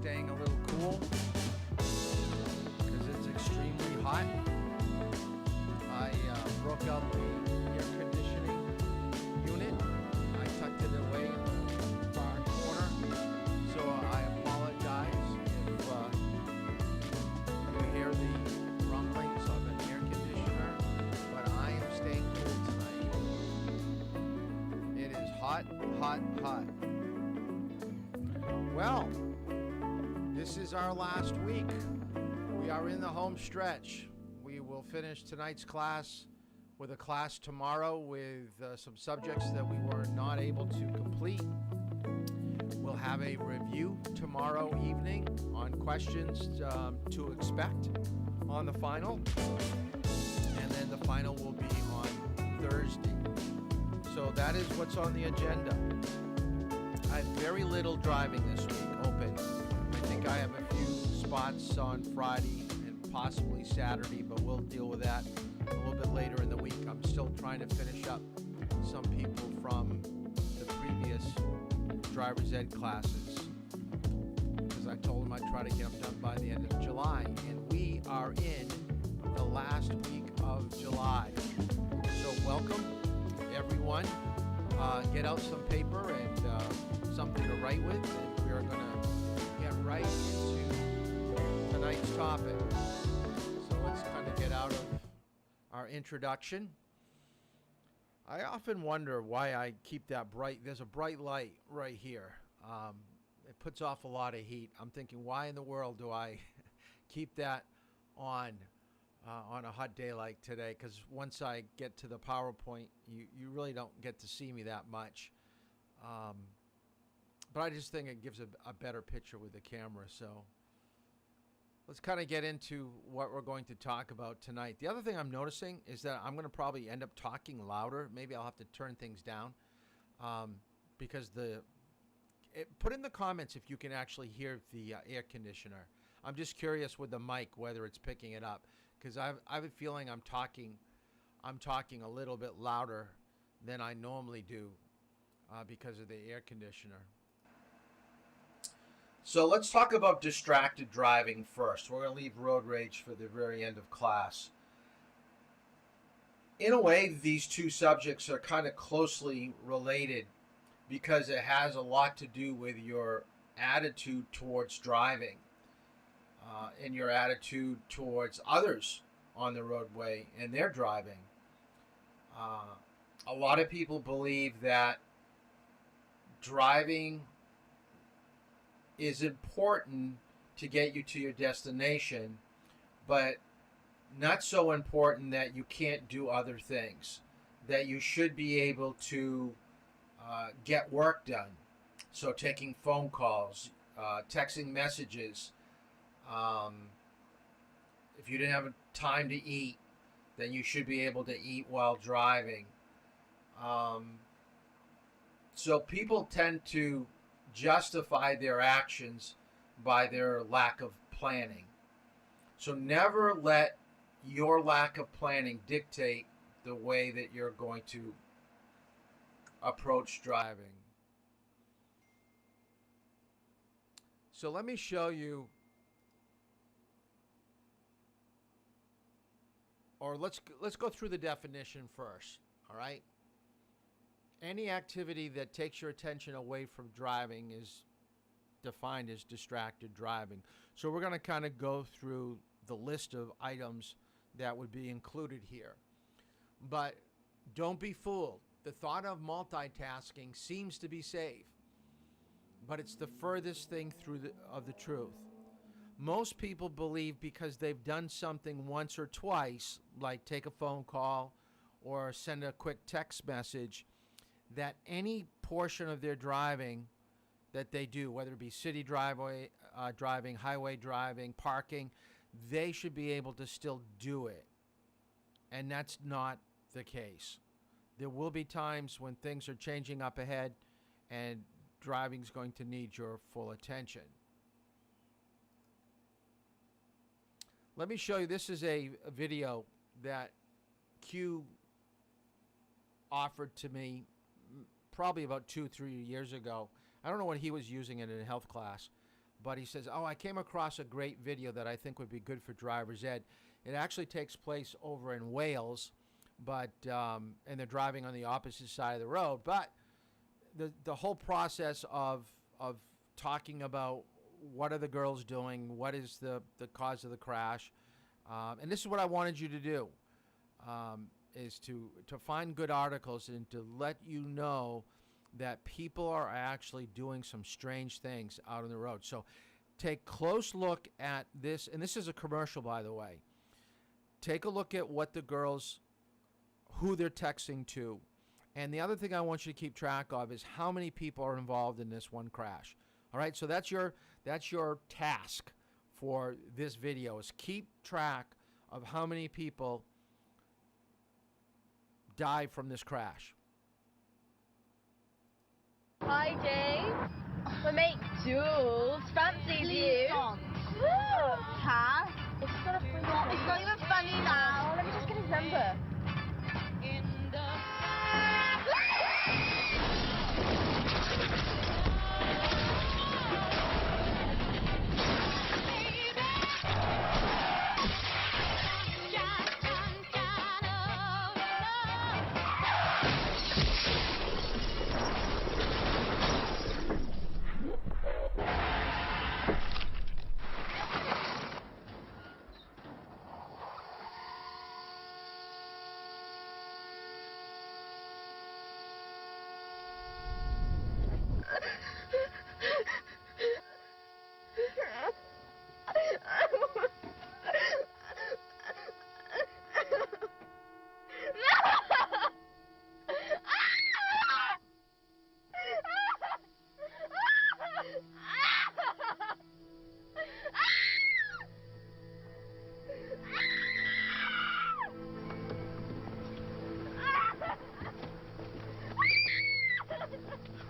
staying a little cool because it's extremely hot. I broke out the air conditioning unit. I tucked it away in the far corner. So I apologize if you hear the rumblings of an air conditioner, but I am staying cool tonight. It is hot, hot, hot. Well, this is our last week. We are in the home stretch. We will finish tonight's class with a class tomorrow with some subjects that we were not able to complete. We'll have a review tomorrow evening on questions to expect on the final. And then the final will be on Thursday. So that is what's on the agenda. I have very little driving this week open. I think I have a few spots on Friday and possibly Saturday, but we'll deal with that a little bit later in the week. I'm still trying to finish up some people from the previous driver's ed classes because I told them I'd try to get them done by the end of July. And we are in the last week of July. So welcome, everyone. Get out some paper and something to write with, and we are going to get right into tonight's topic. So let's kind of get out of our introduction. I often wonder why I keep that bright. There's a bright light right here. It puts off a lot of heat. I'm thinking, why in the world do I keep that on a hot day like today? Because once I get to the PowerPoint, you really don't get to see me that much. But I just think it gives a better picture with the camera. So let's kind of get into what we're going to talk about tonight. The other thing I'm noticing is that I'm going to probably end up talking louder. Maybe I'll have to turn things down because put in the comments if you can actually hear the air conditioner. I'm just curious with the mic whether it's picking it up because I have a feeling I'm talking a little bit louder than I normally do because of the air conditioner. So let's talk about distracted driving first. We're going to leave road rage for the very end of class. In a way, these two subjects are kind of closely related because it has a lot to do with your attitude towards driving and your attitude towards others on the roadway and their driving. A lot of people believe that driving is important to get you to your destination, but not so important that you can't do other things, that you should be able to get work done. So taking phone calls, texting messages. If you didn't have time to eat, then you should be able to eat while driving. So people tend to justify their actions by their lack of planning. So never let your lack of planning dictate the way that you're going to approach driving. So let me show you, or let's go through the definition first, all right? Any activity that takes your attention away from driving is defined as distracted driving. So we're going to kind of go through the list of items that would be included here. But don't be fooled. The thought of multitasking seems to be safe, but it's the furthest thing of the truth. Most people believe because they've done something once or twice, like take a phone call or send a quick text message, that any portion of their driving that they do, whether it be city driveway driving, highway driving, parking, they should be able to still do it. And that's not the case. There will be times when things are changing up ahead and driving's going to need your full attention. Let me show you, this is a video that Q offered to me probably about 2-3 years ago. I don't know when he was using it in a health class, but he says, oh, I came across a great video that I think would be good for driver's ed. It actually takes place over in Wales, but and they're driving on the opposite side of the road. But the whole process of talking about what are the girls doing, what is the cause of the crash, and this is what I wanted you to do, is to find good articles and to let you know that people are actually doing some strange things out on the road. So take close look at this, and this is a commercial, by the way. Take a look at what the girls, who they're texting to. And the other thing I want you to keep track of is how many people are involved in this one crash. All right, so that's your task for this video, is keep track of how many people died from this crash. Hi, Dave. My mate Jules fancies you. Cass. It's not even funny now. Let me just get his number.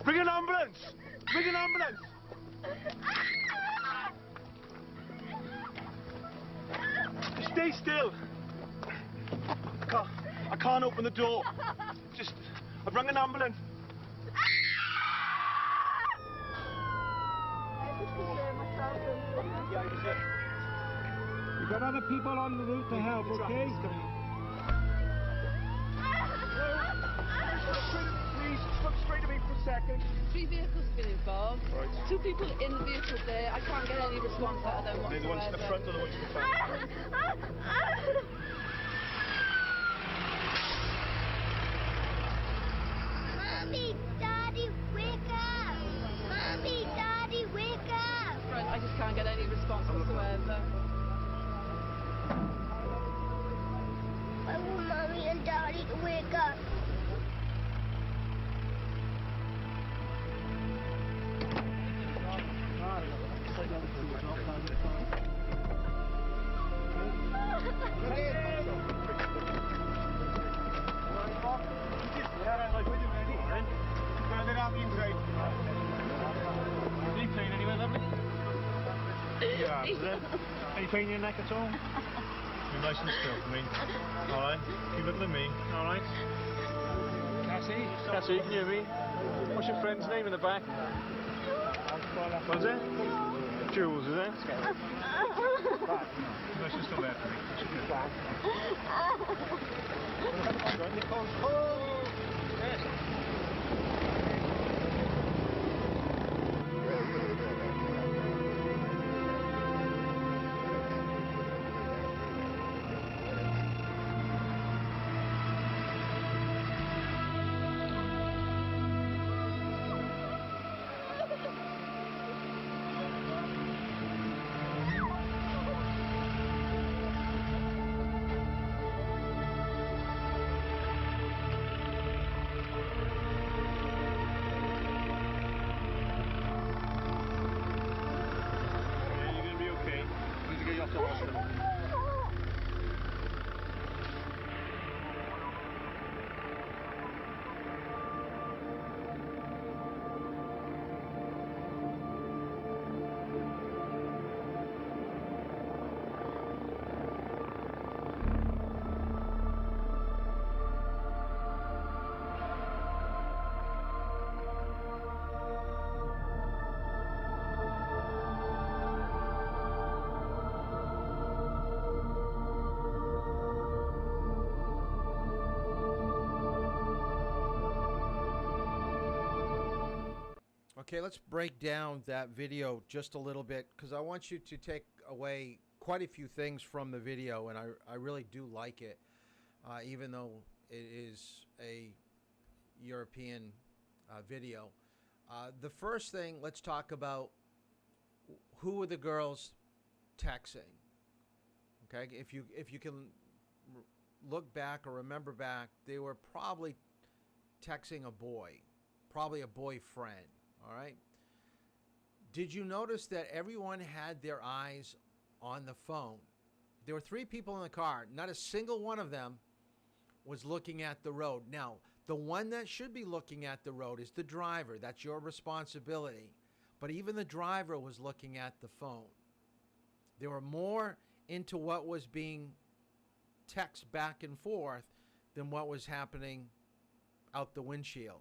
Bring an ambulance! Bring an ambulance! Stay still! I can't open the door. I've rung an ambulance. We've got other people on the route to help, okay? Please, look straight at me for a second. 3 vehicles have been involved. Right. 2 people in the vehicle there. I can't get any response out of them They're the ones in the front or the ones in the back? Mommy, Daddy, wake up! Mommy, Daddy, wake up! I just can't get any response whatsoever. I want Mommy and Daddy to wake up. Any pain in your neck at all? You're nice and still for me. Alright, keep looking at me. Alright. Cassie, can you hear me? What's your friend's name in the back? What's it? Jules, is it? Nice and still there for me. Okay, let's break down that video just a little bit because I want you to take away quite a few things from the video, and I really do like it, even though it is a European video. The first thing, let's talk about who were the girls texting. Okay, if you can look back or remember back, they were probably texting a boy, probably a boyfriend. All right. Did you notice that everyone had their eyes on the phone? There were 3 people in the car. Not a single one of them was looking at the road. Now, the one that should be looking at the road is the driver. That's your responsibility. But even the driver was looking at the phone. They were more into what was being text back and forth than what was happening out the windshield.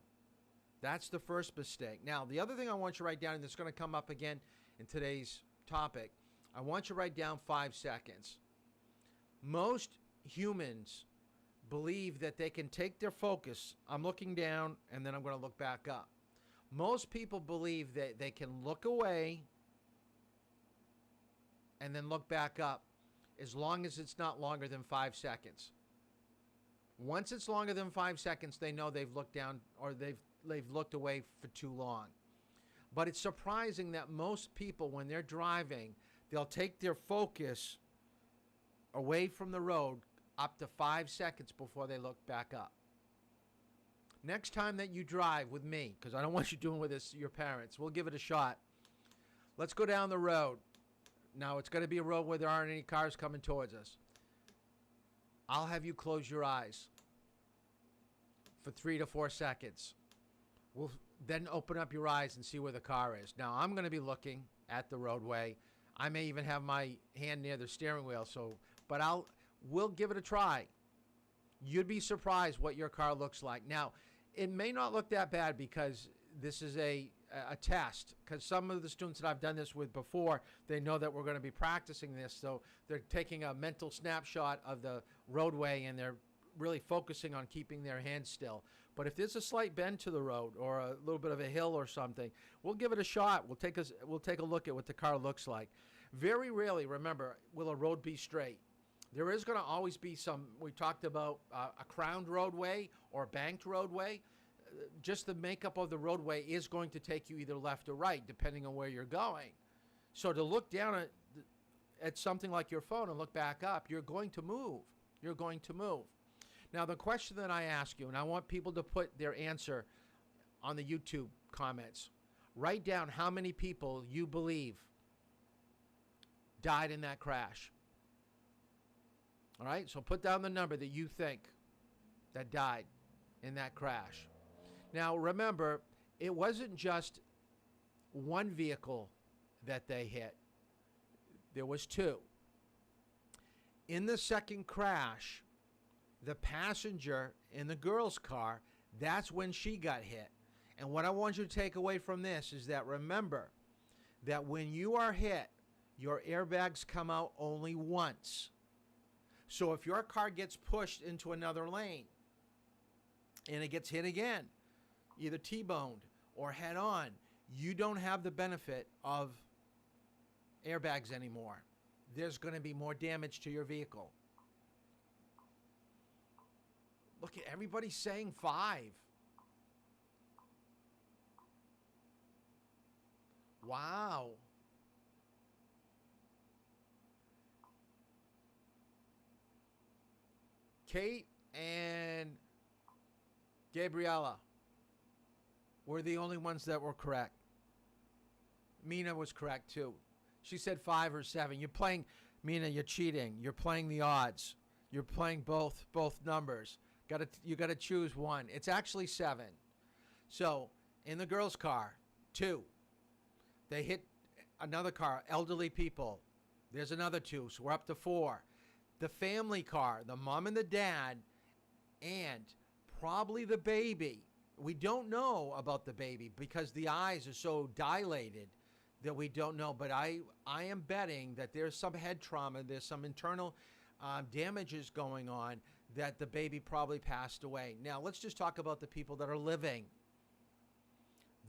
That's the first mistake. Now, the other thing I want you to write down, and it's going to come up again in today's topic, I want you to write down 5 seconds. Most humans believe that they can take their focus. I'm looking down, and then I'm going to look back up. Most people believe that they can look away and then look back up as long as it's not longer than 5 seconds. Once it's longer than 5 seconds, they know they've looked down or they've looked away for too long. But it's surprising that most people, when they're driving, they'll take their focus away from the road up to 5 seconds before they look back up. Next time that you drive with me, because I don't want you doing with this your parents, we'll give it a shot. Let's go down the road. Now, it's going to be a road where there aren't any cars coming towards us. I'll have you close your eyes for 3 to 4 seconds. We'll then open up your eyes and see where the car is. Now, I'm going to be looking at the roadway. I may even have my hand near the steering wheel, but we'll give it a try. You'd be surprised what your car looks like. Now, it may not look that bad because this is a test, because some of the students that I've done this with before, they know that we're going to be practicing this, so they're taking a mental snapshot of the roadway and they're really focusing on keeping their hands still. But if there's a slight bend to the road or a little bit of a hill or something, we'll give it a shot. We'll take a look at what the car looks like. Very rarely, remember, will a road be straight. There is going to always be some, we talked about a crowned roadway or a banked roadway. Just the makeup of the roadway is going to take you either left or right, depending on where you're going. So to look down at something like your phone and look back up, you're going to move. You're going to move. Now, the question that I ask you, and I want people to put their answer on the YouTube comments, write down how many people you believe died in that crash. All right? So put down the number that you think that died in that crash. Now, remember, it wasn't just one vehicle that they hit. There was 2. In the second crash, the passenger in the girl's car, that's when she got hit. And what I want you to take away from this is that remember that when you are hit, your airbags come out only once. So if your car gets pushed into another lane and it gets hit again, either T-boned or head on, you don't have the benefit of airbags anymore. There's going to be more damage to your vehicle. Look at everybody saying 5. Wow. Kate and Gabriella were the only ones that were correct. Mina was correct too. She said 5 or 7. You're playing, Mina, you're cheating. You're playing the odds. You're playing both numbers. You got to choose one. It's actually 7. So, in the girl's car, 2. They hit another car, elderly people. There's another 2, so we're up to 4. The family car, the mom and the dad, and probably the baby. We don't know about the baby because the eyes are so dilated that we don't know. But I am betting that there's some head trauma, there's some internal damages going on, that the baby probably passed away. Now, let's just talk about the people that are living.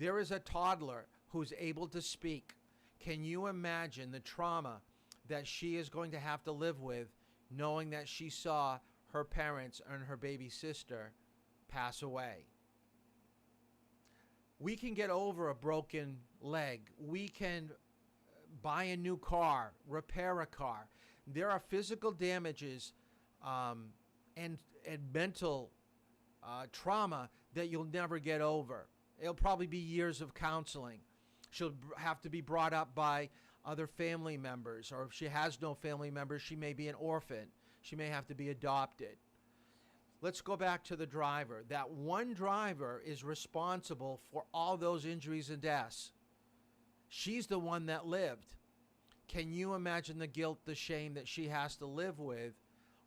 There is a toddler who's able to speak. Can you imagine the trauma that she is going to have to live with, knowing that she saw her parents and her baby sister pass away? We can get over a broken leg. We can buy a new car, repair a car. There are physical damages and mental trauma that you'll never get over. It'll probably be years of counseling. She'll have to be brought up by other family members, or if she has no family members, she may be an orphan. She may have to be adopted. Let's go back to the driver. That one driver is responsible for all those injuries and deaths. She's the one that lived. Can you imagine the guilt, the shame that she has to live with,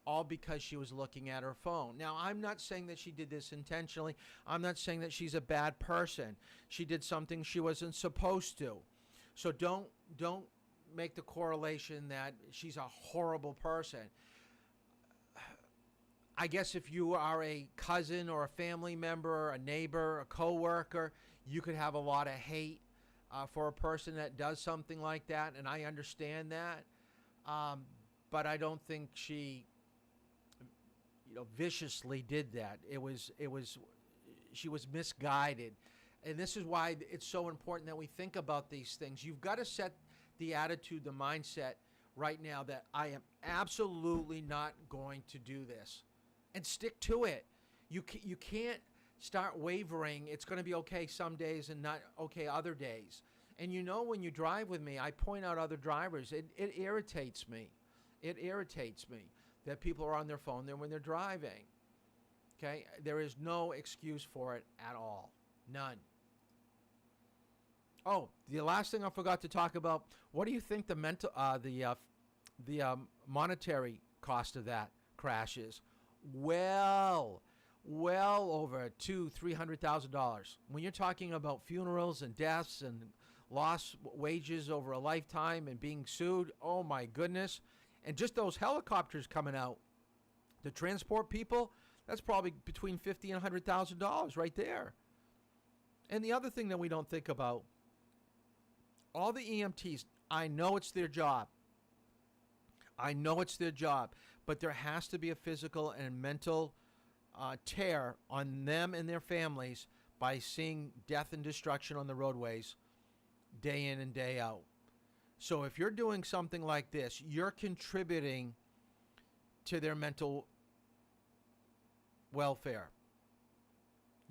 all because she was looking at her phone? Now, I'm not saying that she did this intentionally. I'm not saying that she's a bad person. She did something she wasn't supposed to. So don't make the correlation that she's a horrible person. I guess if you are a cousin or a family member, a neighbor, a coworker, you could have a lot of hate for a person that does something like that, and I understand that. But I don't think she, viciously did that. She was misguided, and this is why it's so important that we think about these things. You've got to set the attitude, the mindset right now that I am absolutely not going to do this. And stick to it. You can't start wavering. It's going to be okay some days and not okay other days. And when you drive with me, I point out other drivers. It irritates me. It irritates me that people are on their phone there when they're driving. Okay? There is no excuse for it at all. None. Oh, the last thing I forgot to talk about. What do you think the monetary cost of that crash is? Well over $200,000-$300,000. When you're talking about funerals and deaths and lost wages over a lifetime and being sued, oh my goodness. And just those helicopters coming out to transport people, that's probably between $50,000 and $100,000 right there. And the other thing that we don't think about, all the EMTs, I know it's their job. But there has to be a physical and mental tear on them and their families by seeing death and destruction on the roadways day in and day out. So if you're doing something like this, you're contributing to their mental welfare.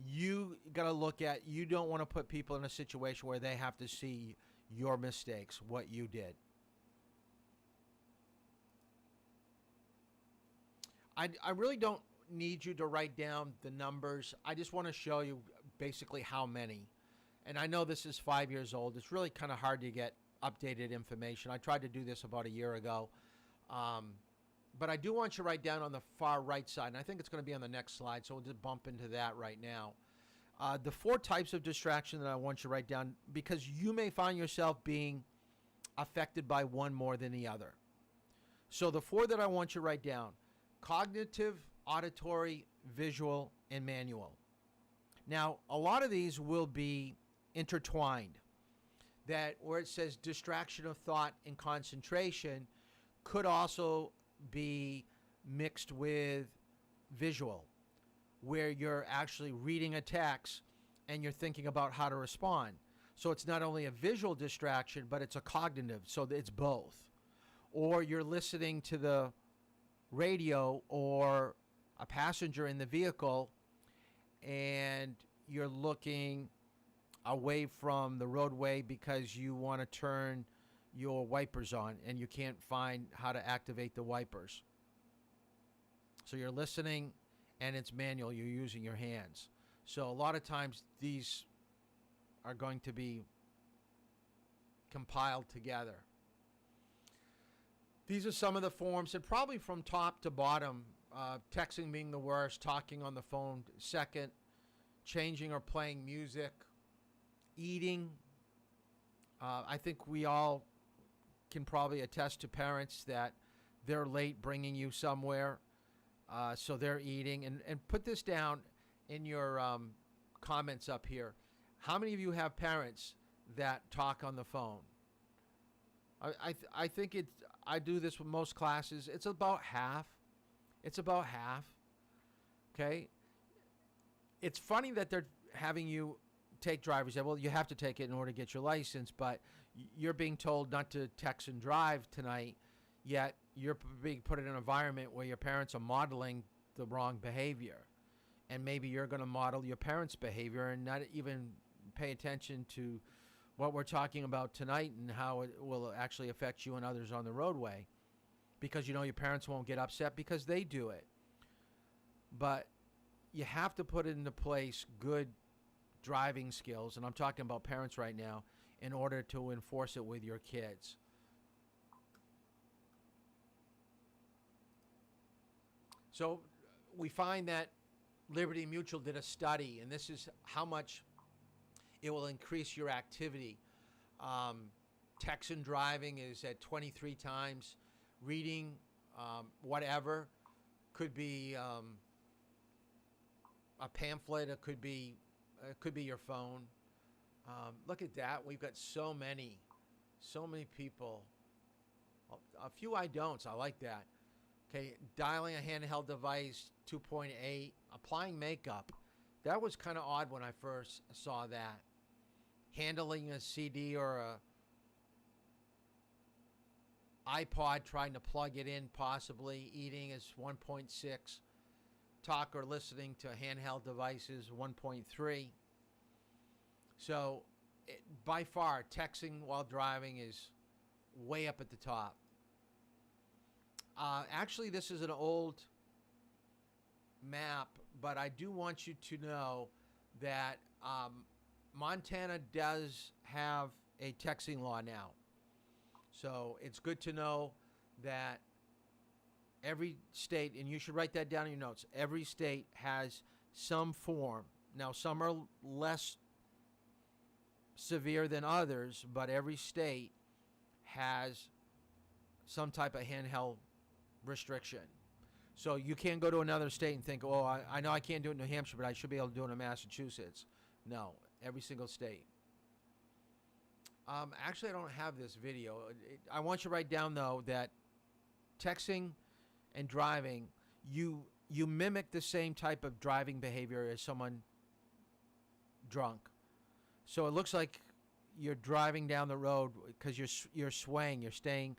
You got to look at, you don't want to put people in a situation where they have to see your mistakes, what you did. I really don't need you to write down the numbers. I just want to show you basically how many. And I know this is 5 years old. It's really kind of hard to get updated information. I tried to do this about a year ago. But I do want you to write down on the far right side, and I think it's going to be on the next slide, so we'll just bump into that right now. The 4 types of distraction that I want you to write down, because you may find yourself being affected by one more than the other. So the 4 that I want you to write down: cognitive, auditory, visual, and manual. Now, a lot of these will be intertwined. That where it says distraction of thought and concentration could also be mixed with visual, where you're actually reading a text and you're thinking about how to respond. So it's not only a visual distraction, but it's a cognitive, so it's both. Or you're listening to the radio or a passenger in the vehicle and you're looking away from the roadway because you want to turn your wipers on and you can't find how to activate the wipers. So you're listening and it's manual, you're using your hands. So a lot of times these are going to be compiled together. These are some of the forms, and probably from top to bottom, texting being the worst, talking on the phone second, changing or playing music, eating. I think we all can probably attest to parents that they're late bringing you somewhere, so they're eating. And put this down in your comments up here. How many of you have parents that talk on the phone? I think I do this with most classes. It's about half. It's about half. Okay? It's funny that they're having you take driver's ed. Well, you have to take it in order to get your license, but you're being told not to text and drive tonight, yet you're being put in an environment where your parents are modeling the wrong behavior. And maybe you're going to model your parents' behavior and not even pay attention to what we're talking about tonight and how it will actually affect you and others on the roadway, because you know your parents won't get upset because they do it. But you have to put into place good driving skills, and I'm talking about parents right now, in order to enforce it with your kids. So we find that Liberty Mutual did a study, and this is how much it will increase your activity. Text and driving is at 23 times. Reading, whatever, could be a pamphlet. It could be your phone. Look at that. We've got so many people. A few I don'ts. I like that. Okay, dialing a handheld device, 2.8. Applying makeup. That was kind of odd when I first saw that. Handling a CD or a iPod, trying to plug it in possibly. Eating is 1.6. Talk or listening to handheld devices, 1.3. So, by far, texting while driving is way up at the top. Actually, this is an old map, but I do want you to know that Montana does have a texting law now. So it's good to know that every state, and you should write that down in your notes, every state has some form. Now, some are less severe than others, but every state has some type of handheld restriction. So you can't go to another state and think, oh, I know I can't do it in New Hampshire, but I should be able to do it in Massachusetts. No, every single state. Actually, I don't have this video. I want you to write down, though, that texting and driving, you mimic the same type of driving behavior as someone drunk. So it looks like you're driving down the road because you're swaying, you're staying,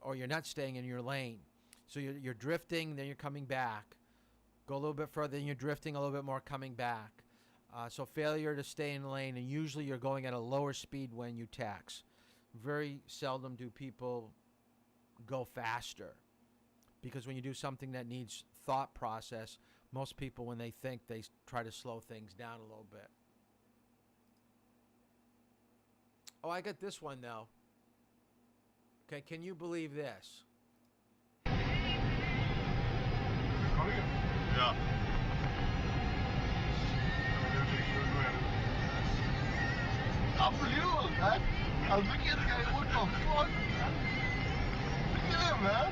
or you're not staying in your lane. So you're drifting, then you're coming back. Go a little bit further, then you're drifting a little bit more, coming back. So failure to stay in the lane, and usually you're going at a lower speed when you tax. Very seldom do people go faster, because when you do something that needs thought process, most people, when they think, they try to slow things down a little bit. Oh, I got this one, though. Okay, can you believe this? Yeah. Unbelievable, man. I was looking at the guy, what the fuck? Look at him, man.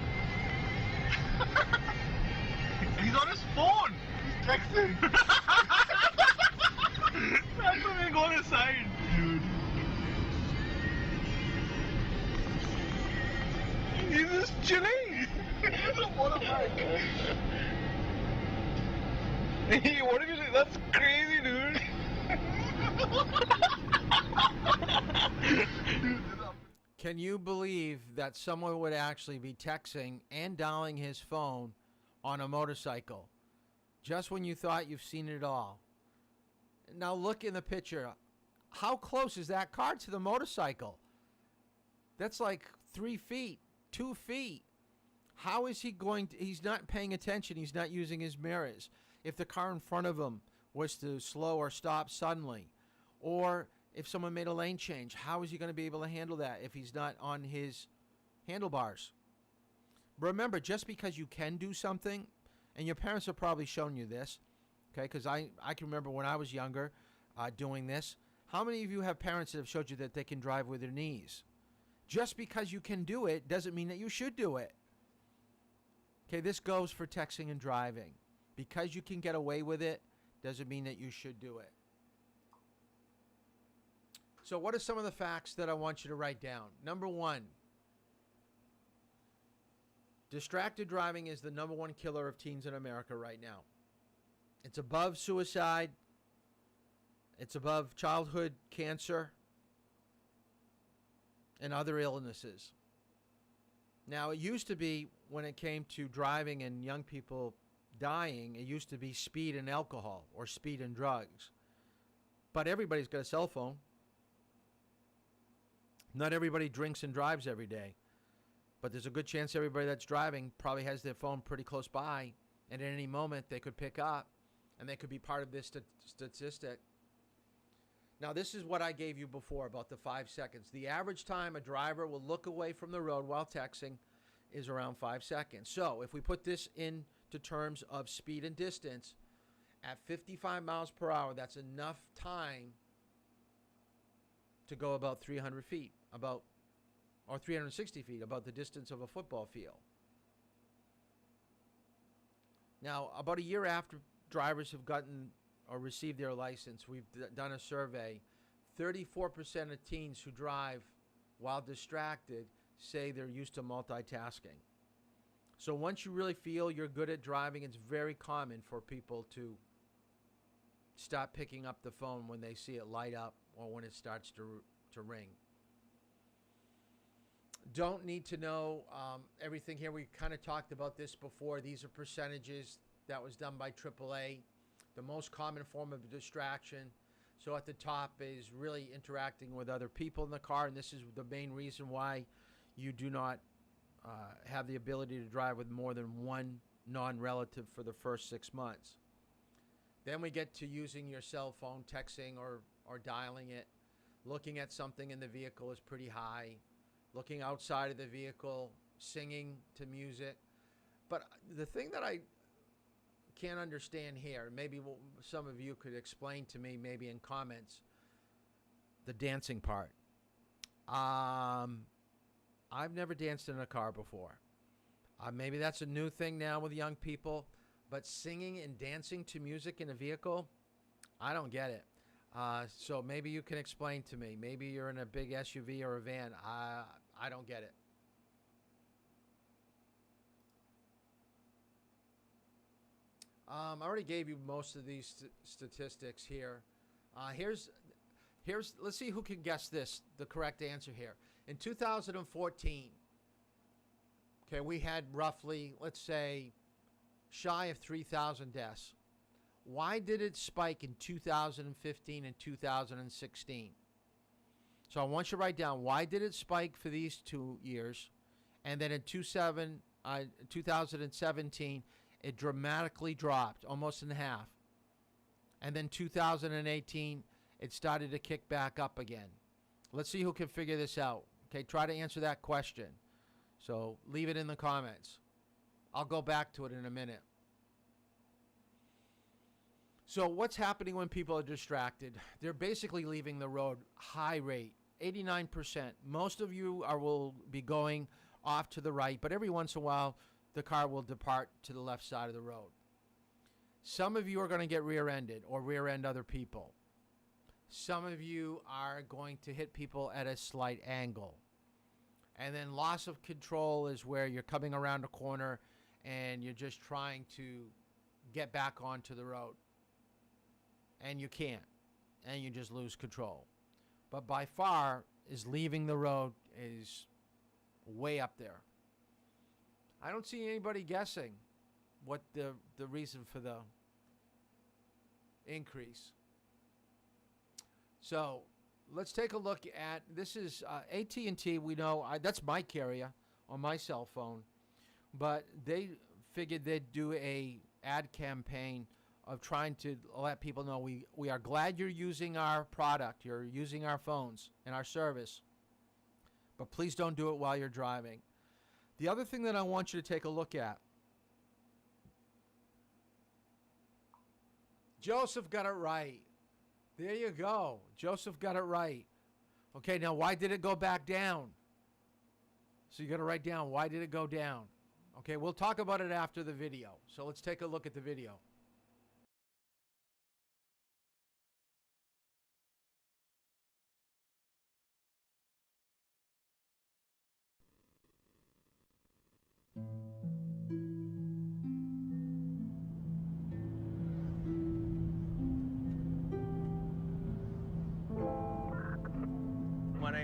He's on his phone. He's texting. That's when we go on his side. Dude. He's just chilling. He's a motorbike. Hey, what if you do? That's crazy, dude. Can you believe that someone would actually be texting and dialing his phone on a motorcycle just when you thought you've seen it all? Now look in the picture. How close is that car to the motorcycle? That's like 3 feet, 2 feet. How is he going to, he's not paying attention. He's not using his mirrors. If the car in front of him was to slow or stop suddenly, or if someone made a lane change, how is he going to be able to handle that if he's not on his handlebars? Remember, just because you can do something, and your parents have probably shown you this, okay, because I can remember when I was younger doing this. How many of you have parents that have showed you that they can drive with their knees? Just because you can do it doesn't mean that you should do it. Okay, this goes for texting and driving. Because you can get away with it doesn't mean that you should do it. So what are some of the facts that I want you to write down? Number one, distracted driving is the number one killer of teens in America right now. It's above suicide. It's above childhood cancer and other illnesses. Now, it used to be, when it came to driving and young people dying, it used to be speed and alcohol or speed and drugs. But everybody's got a cell phone. Not everybody drinks and drives every day. But there's a good chance everybody that's driving probably has their phone pretty close by, and at any moment they could pick up, and they could be part of this statistic. Now, this is what I gave you before about the 5 seconds. The average time a driver will look away from the road while texting is around 5 seconds. So if we put this into terms of speed and distance, at 55 miles per hour, that's enough time to go about 300 feet, or 360 feet, about the distance of a football field. Now, about a year after drivers have gotten or received their license, we've done a survey. 34% of teens who drive while distracted say they're used to multitasking. So once you really feel you're good at driving, it's very common for people to stop picking up the phone when they see it light up or when it starts to ring. Don't need to know everything here. We kind of talked about this before. These are percentages that was done by AAA. The most common form of distraction. So at the top is really interacting with other people in the car, and this is the main reason why you do not have the ability to drive with more than one non-relative for the first 6 months. Then we get to using your cell phone, texting or dialing it. Looking at something in the vehicle is pretty high. Looking outside of the vehicle, singing to music. But the thing that I can't understand here, maybe some of you could explain to me, maybe in comments, the dancing part. I've never danced in a car before. Maybe that's a new thing now with young people, but singing and dancing to music in a vehicle, I don't get it. So maybe you can explain to me. Maybe you're in a big SUV or a van. I don't get it. I already gave you most of these statistics here. Here's let's see who can guess this, the correct answer here. In 2014, okay, we had roughly, let's say, shy of 3,000 deaths. Why did it spike in 2015 and 2016? So I want you to write down, why did it spike for these 2 years? And then in 2017, it dramatically dropped, almost in half. And then 2018, it started to kick back up again. Let's see who can figure this out. Okay, try to answer that question. So leave it in the comments. I'll go back to it in a minute. So what's happening when people are distracted? They're basically leaving the road high rate, 89%. Most of you will be going off to the right, but every once in a while, the car will depart to the left side of the road. Some of you are going to get rear-ended or rear-end other people. Some of you are going to hit people at a slight angle. And then loss of control is where you're coming around a corner and you're just trying to get back onto the road. And you can't. And you just lose control. But by far, is leaving the road is way up there. I don't see anybody guessing what the reason for the increase. So let's take a look at, this is AT&T. We know, that's my carrier on my cell phone. But they figured they'd do a ad campaign of trying to let people know we are glad you're using our product, you're using our phones and our service, but please don't do it while you're driving. The other thing that I want you to take a look at, Joseph got it right. There you go. Joseph got it right. Okay, now why did it go back down? So you got to write down, why did it go down? Okay, we'll talk about it after the video. So let's take a look at the video.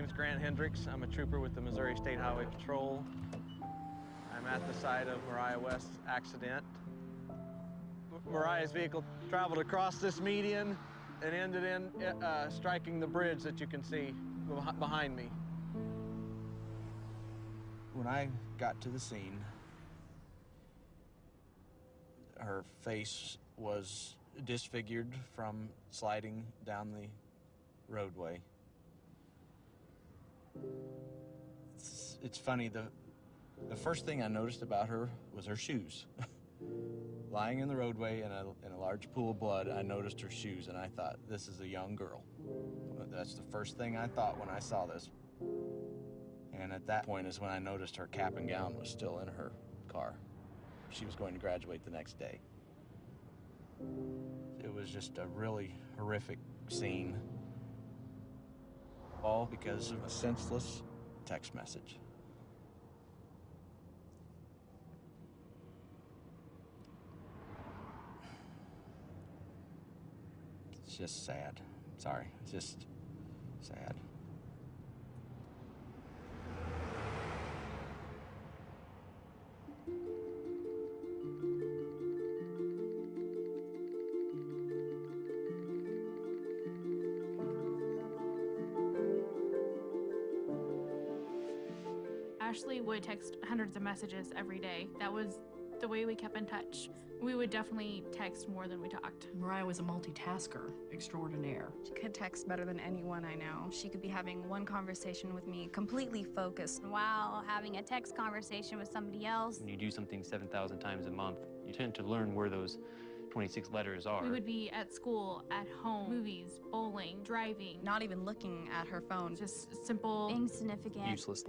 name's Grant Hendricks. I'm a trooper with the Missouri State Highway Patrol. I'm at the site of Mariah West's accident. Mariah's vehicle traveled across this median and ended in striking the bridge that you can see behind me. When I got to the scene, her face was disfigured from sliding down the roadway. It's funny, the first thing I noticed about her was her shoes. Lying in the roadway in a large pool of blood, I noticed her shoes, and I thought, this is a young girl. That's the first thing I thought when I saw this. And at that point is when I noticed her cap and gown was still in her car. She was going to graduate the next day. It was just a really horrific scene, all because of a senseless text message. It's just sad. Sorry, it's just sad. Ashley would text hundreds of messages every day. That was the way we kept in touch. We would definitely text more than we talked. Mariah was a multitasker extraordinaire. She could text better than anyone I know. She could be having one conversation with me, completely focused, while having a text conversation with somebody else. When you do something 7,000 times a month, you tend to learn where those 26 letters are. We would be at school, at home, movies, bowling, driving. Not even looking at her phone. Just simple, insignificant, useless,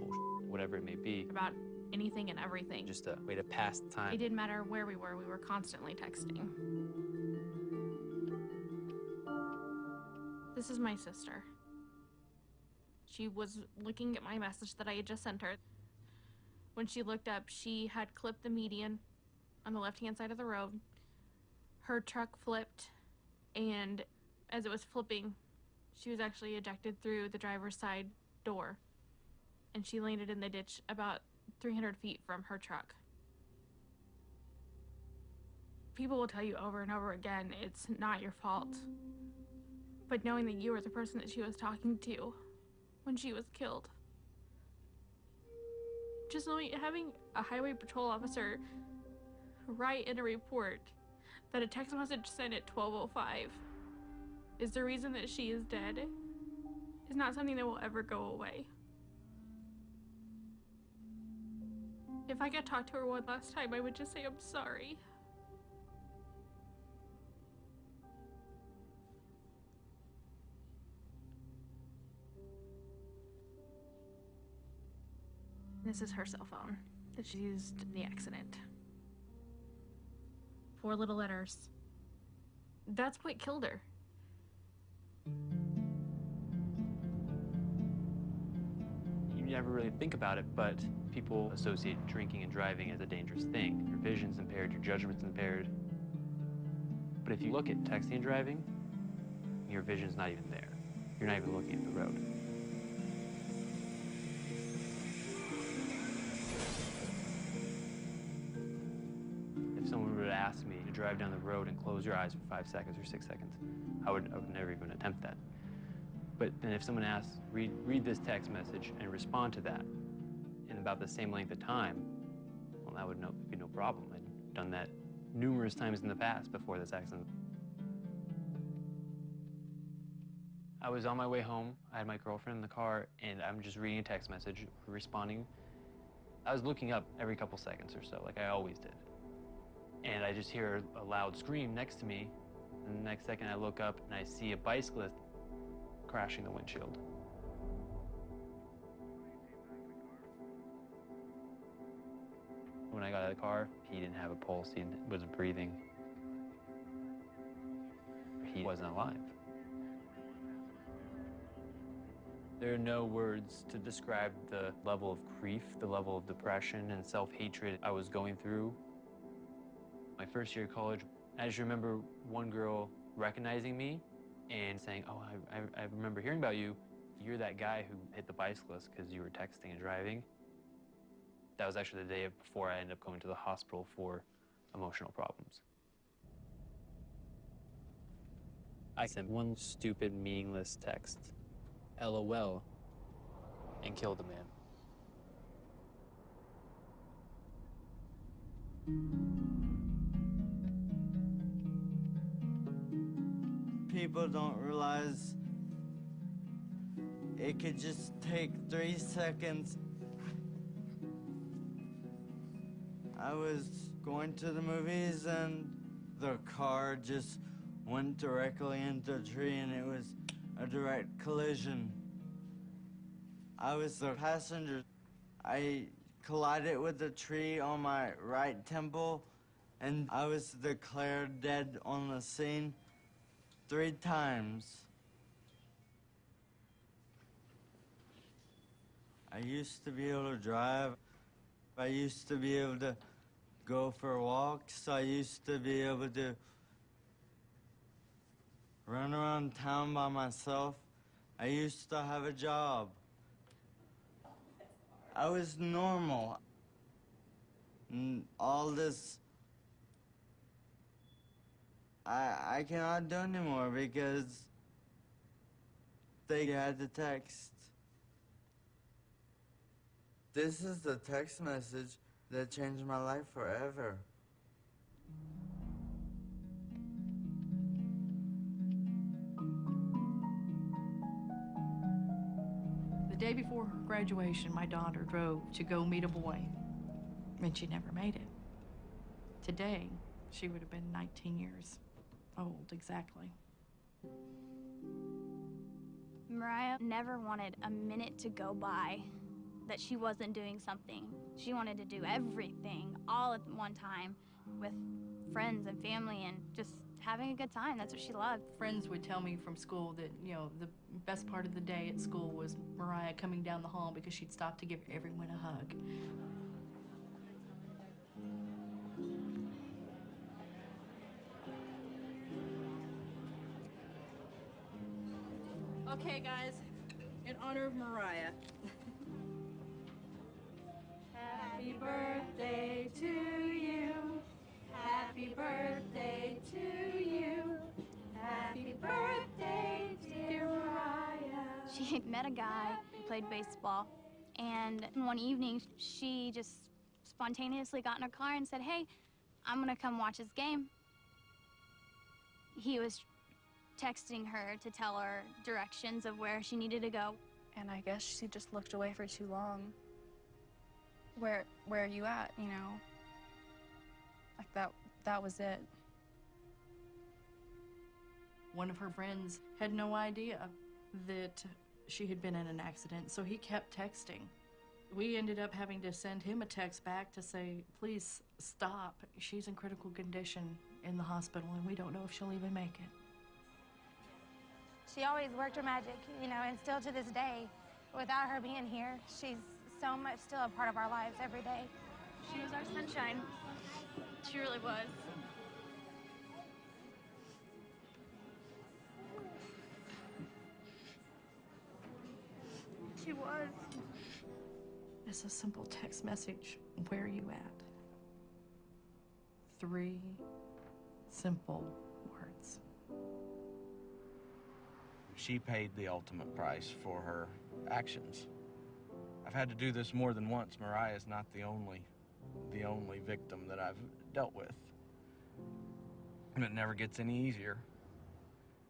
whatever it may be. About anything and everything. Just a way to pass the time. It didn't matter where we were constantly texting. This is my sister. She was looking at my message that I had just sent her. When she looked up, she had clipped the median on the left-hand side of the road. Her truck flipped, and as it was flipping, she was actually ejected through the driver's side door, and she landed in the ditch about 300 feet from her truck. People will tell you over and over again, it's not your fault. But knowing that you were the person that she was talking to when she was killed. Just knowing, having a highway patrol officer write in a report that a text message sent at 12:05 is the reason that she is dead is not something that will ever go away. If I could talk to her one last time, I would just say, I'm sorry. This is her cell phone that she used in the accident. 4 little letters. That's what killed her. You never really think about it, but people associate drinking and driving as a dangerous thing. Your vision's impaired, your judgment's impaired. But if you look at texting and driving, your vision's not even there. You're not even looking at the road. If someone would ask me to drive down the road and close your eyes for 5 seconds or 6 seconds, I would never even attempt that. But then if someone asks, read this text message and respond to that in about the same length of time, well, that would be no problem. I'd done that numerous times in the past before this accident. I was on my way home. I had my girlfriend in the car, and I'm just reading a text message, responding. I was looking up every couple seconds or so, like I always did. And I just hear a loud scream next to me, and the next second I look up and I see a bicyclist crashing the windshield. When I got out of the car, he didn't have a pulse, he wasn't breathing. He wasn't alive. There are no words to describe the level of grief, the level of depression and self-hatred I was going through. My first year of college, I just remember one girl recognizing me and saying, oh, I remember hearing about you. You're that guy who hit the bicyclist because you were texting and driving. That was actually the day before I ended up going to the hospital for emotional problems. I sent one stupid, meaningless text, LOL, and killed the man. People don't realize it could just take 3 seconds. I was going to the movies and the car just went directly into a tree and it was a direct collision. I was the passenger. I collided with the tree on my right temple and I was declared dead on the scene 3 times. I used to be able to drive. I used to be able to go for walks. I used to be able to run around town by myself. I used to have a job. I was normal. And all this, I cannot do anymore because they had the text. This is the text message that changed my life forever. The day before her graduation, my daughter drove to go meet a boy, and she never made it. Today, she would have been 19 years old, exactly. Mariah never wanted a minute to go by that she wasn't doing something. She wanted to do everything all at one time with friends and family and just having a good time. That's what she loved. Friends would tell me from school that, you know, the best part of the day at school was Mariah coming down the hall because she'd stop to give everyone a hug. Okay, guys, in honor of Mariah. Happy birthday to you. Happy birthday to you. Happy birthday, dear Mariah. She met a guy who played baseball, and one evening she just spontaneously got in her car and said, "Hey, I'm gonna come watch his game." He was texting her to tell her directions of where she needed to go. And I guess she just looked away for too long. Where are you at, you know? Like that was it. One of her friends had no idea that she had been in an accident, so he kept texting. We ended up having to send him a text back to say, please stop. She's in critical condition in the hospital, and we don't know if she'll even make it. She always worked her magic, you know, and still to this day, without her being here, she's so much still a part of our lives every day. She was our sunshine. She really was. She was. It's a simple text message. Where are you at? 3 simple words. She paid the ultimate price for her actions. I've had to do this more than once. Mariah is not the only victim that I've dealt with. And it never gets any easier.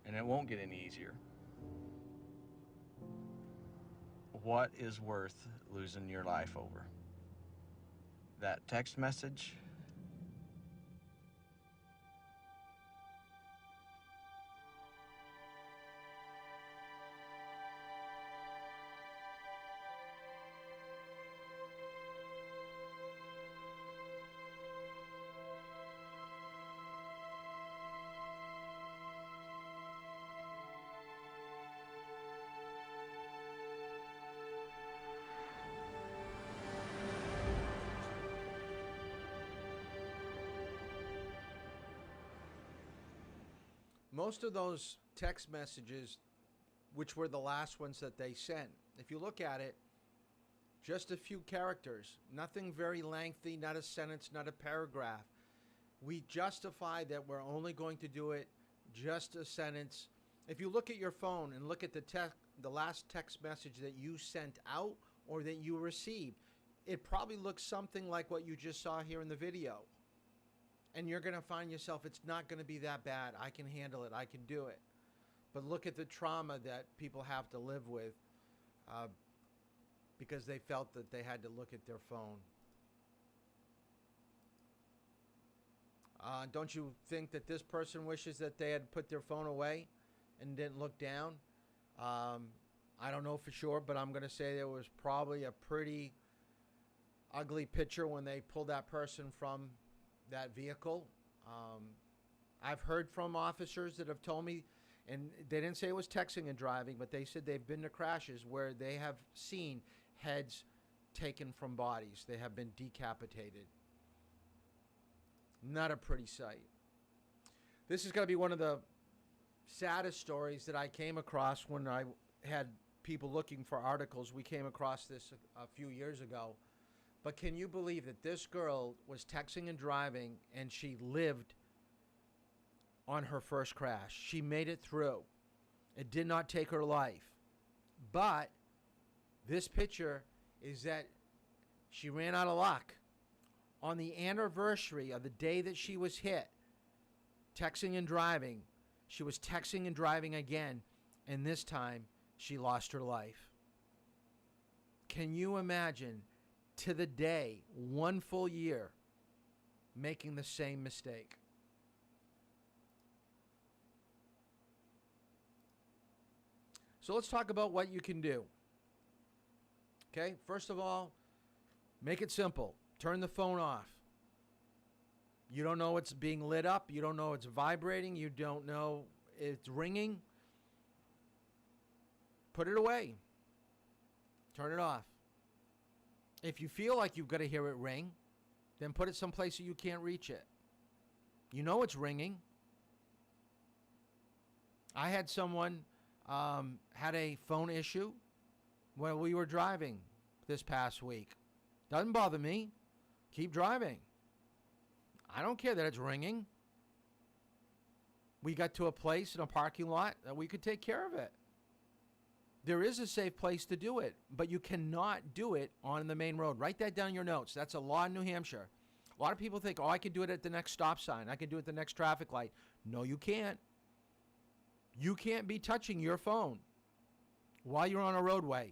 And it won't get any easier. What is worth losing your life over? That text message? Most of those text messages which were the last ones that they sent. If you look at it, just a few characters, nothing very lengthy, not a sentence, not a paragraph. We justify that we're only going to do it just a sentence. If you look at your phone and look at the last text message that you sent out or that you received, it probably looks something like what you just saw here in the video. And you're going to find yourself, it's not going to be that bad. I can handle it. I can do it. But look at the trauma that people have to live with because they felt that they had to look at their phone. Don't you think that this person wishes that they had put their phone away and didn't look down? I don't know for sure, but I'm going to say there was probably a pretty ugly picture when they pulled that person from that vehicle. I've heard from officers that have told me, and they didn't say it was texting and driving, but they said they've been to crashes where they have seen heads taken from bodies. They have been decapitated. Not a pretty sight. This is going to be one of the saddest stories that I came across when I had people looking for articles. We came across this a few years ago. But can you believe that this girl was texting and driving and she lived on her first crash? She made it through. It did not take her life. But this picture is that she ran out of luck. On the anniversary of the day that she was hit, texting and driving, she was texting and driving again, and this time she lost her life. Can you imagine, to the day, 1 full year, making the same mistake? So let's talk about what you can do. Okay, first of all, make it simple. Turn the phone off. You don't know it's being lit up. You don't know it's vibrating. You don't know it's ringing. Put it away. Turn it off. If you feel like you've got to hear it ring, then put it someplace that you can't reach it. You know it's ringing. I had someone had a phone issue while we were driving this past week. Doesn't bother me. Keep driving. I don't care that it's ringing. We got to a place in a parking lot that we could take care of it. There is a safe place to do it, but you cannot do it on the main road. Write that down in your notes. That's a law in New Hampshire. A lot of people think, oh, I can do it at the next stop sign. I can do it at the next traffic light. No, you can't. You can't be touching your phone while you're on a roadway.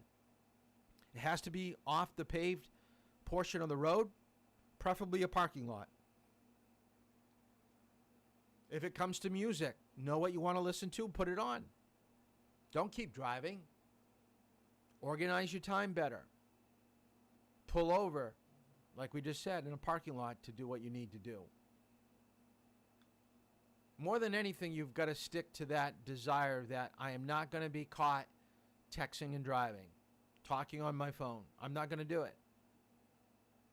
It has to be off the paved portion of the road, preferably a parking lot. If it comes to music, know what you want to listen to, put it on. Don't keep driving. Organize your time better. Pull over, like we just said, in a parking lot to do what you need to do. More than anything, you've got to stick to that desire that I am not going to be caught texting and driving, talking on my phone. I'm not going to do it.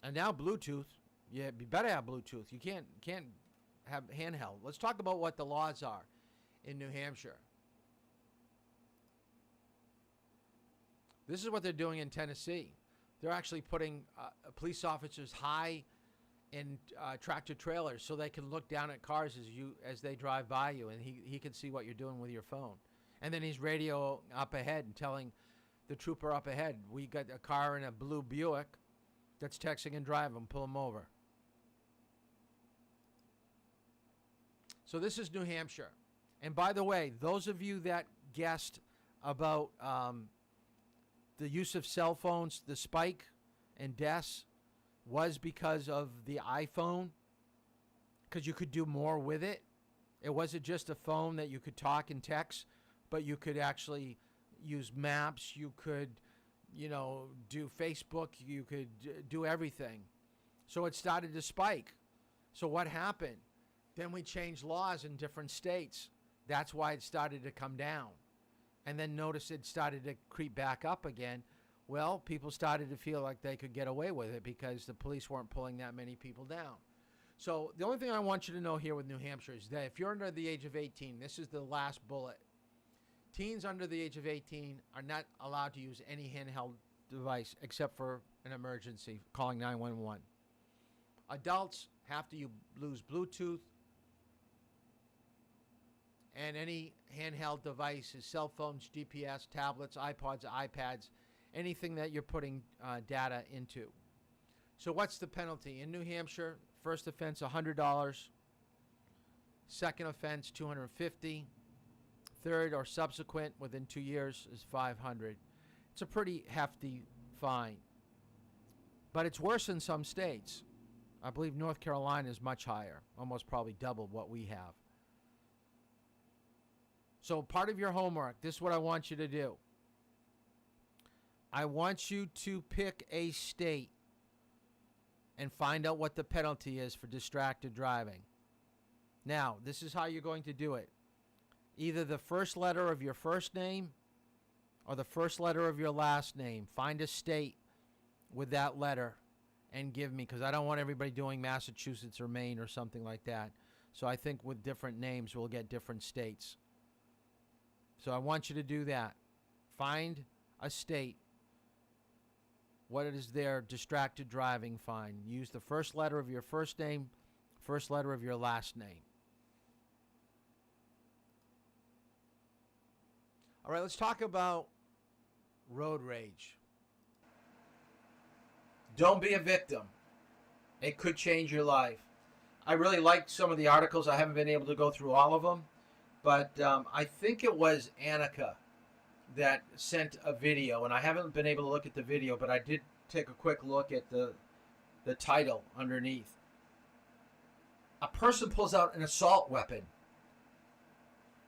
And now Bluetooth, you better have Bluetooth. You can't have handheld. Let's talk about what the laws are in New Hampshire. This is what they're doing in Tennessee. They're actually putting police officers high in tractor trailers so they can look down at cars as they drive by you, and he can see what you're doing with your phone. And then he's radio up ahead and telling the trooper up ahead, we got a car in a blue Buick that's texting and driving, pull him over. So this is New Hampshire. And by the way, those of you that guessed about the use of cell phones, the spike in deaths was because of the iPhone, because you could do more with it. It wasn't just a phone that you could talk and text, but you could actually use maps. You could, do Facebook. You could do everything. So it started to spike. So what happened? Then we changed laws in different states. That's why it started to come down. And then notice it started to creep back up again. Well, people started to feel like they could get away with it because the police weren't pulling that many people down. So the only thing I want you to know here with New Hampshire is that if you're under the age of 18, this is the last bullet. Teens under the age of 18 are not allowed to use any handheld device except for an emergency, calling 911. Adults have to use Bluetooth and any handheld devices, cell phones, GPS, tablets, iPods, iPads, anything that you're putting data into. So what's the penalty? In New Hampshire, first offense, $100. Second offense, $250. Third or subsequent within 2 years is $500. It's a pretty hefty fine. But it's worse in some states. I believe North Carolina is much higher, almost probably double what we have. So part of your homework, this is what I want you to do. I want you to pick a state and find out what the penalty is for distracted driving. Now, this is how you're going to do it. Either the first letter of your first name or the first letter of your last name. Find a state with that letter and give me, because I don't want everybody doing Massachusetts or Maine or something like that. So I think with different names, we'll get different states. So I want you to do that. Find a state. What is their distracted driving fine? Use the first letter of your first name, first letter of your last name. All right, let's talk about road rage. Don't be a victim. It could change your life. I really liked some of the articles. I haven't been able to go through all of them. But I think it was Annika that sent a video, and I haven't been able to look at the video, but I did take a quick look at the title underneath. A person pulls out an assault weapon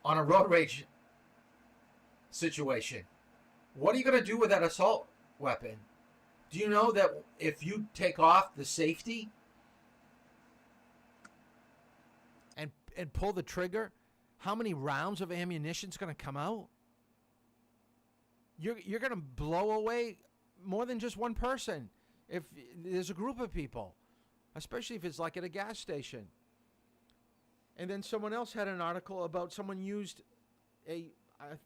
on a road rage situation. What are you going to do with that assault weapon? Do you know that if you take off the safety and pull the trigger, how many rounds of ammunition is going to come out? You're going to blow away more than just one person if there's a group of people, especially if it's like at a gas station. And then someone else had an article about someone used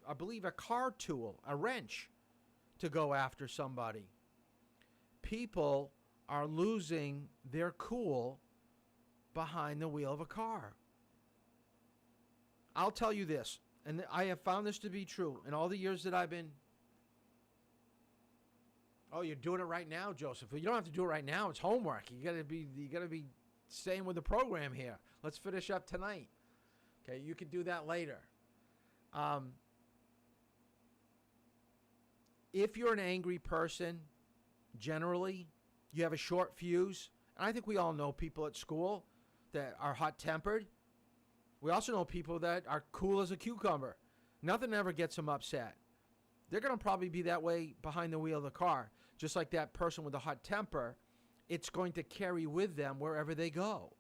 I believe a car tool, a wrench, to go after somebody. People are losing their cool behind the wheel of a car. I'll tell you this, and I have found this to be true in all the years that I've been... Oh, you're doing it right now, Joseph. You don't have to do it right now. It's homework. You gotta be staying with the program here. Let's finish up tonight. Okay, you can do that later. If you're an angry person, generally, you have a short fuse. And I think we all know people at school that are hot-tempered. We also know people that are cool as a cucumber. Nothing ever gets them upset. They're going to probably be that way behind the wheel of the car. Just like that person with a hot temper, it's going to carry with them wherever they go.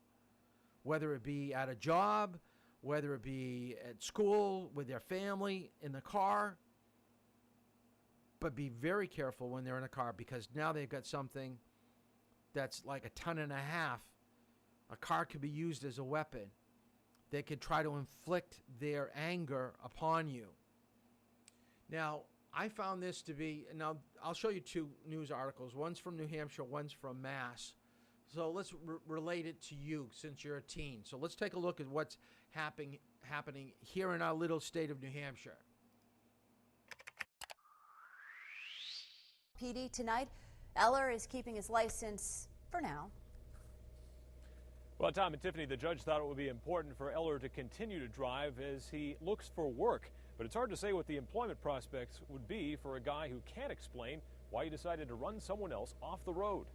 Whether it be at a job, whether it be at school, with their family, in the car. But be very careful when they're in a car, because now they've got something that's like 1.5 tons. A car could be used as a weapon. They could try to inflict their anger upon you. Now, I found this to be, now I'll show you two news articles. One's from New Hampshire, one's from Mass. So let's relate it to you since you're a teen. So let's take a look at what's happening here in our little state of New Hampshire. PD tonight, Eller is keeping his license for now. Well, Tom and Tiffany, the judge thought it would be important for Eller to continue to drive as he looks for work. But it's hard to say what the employment prospects would be for a guy who can't explain why he decided to run someone else off the road.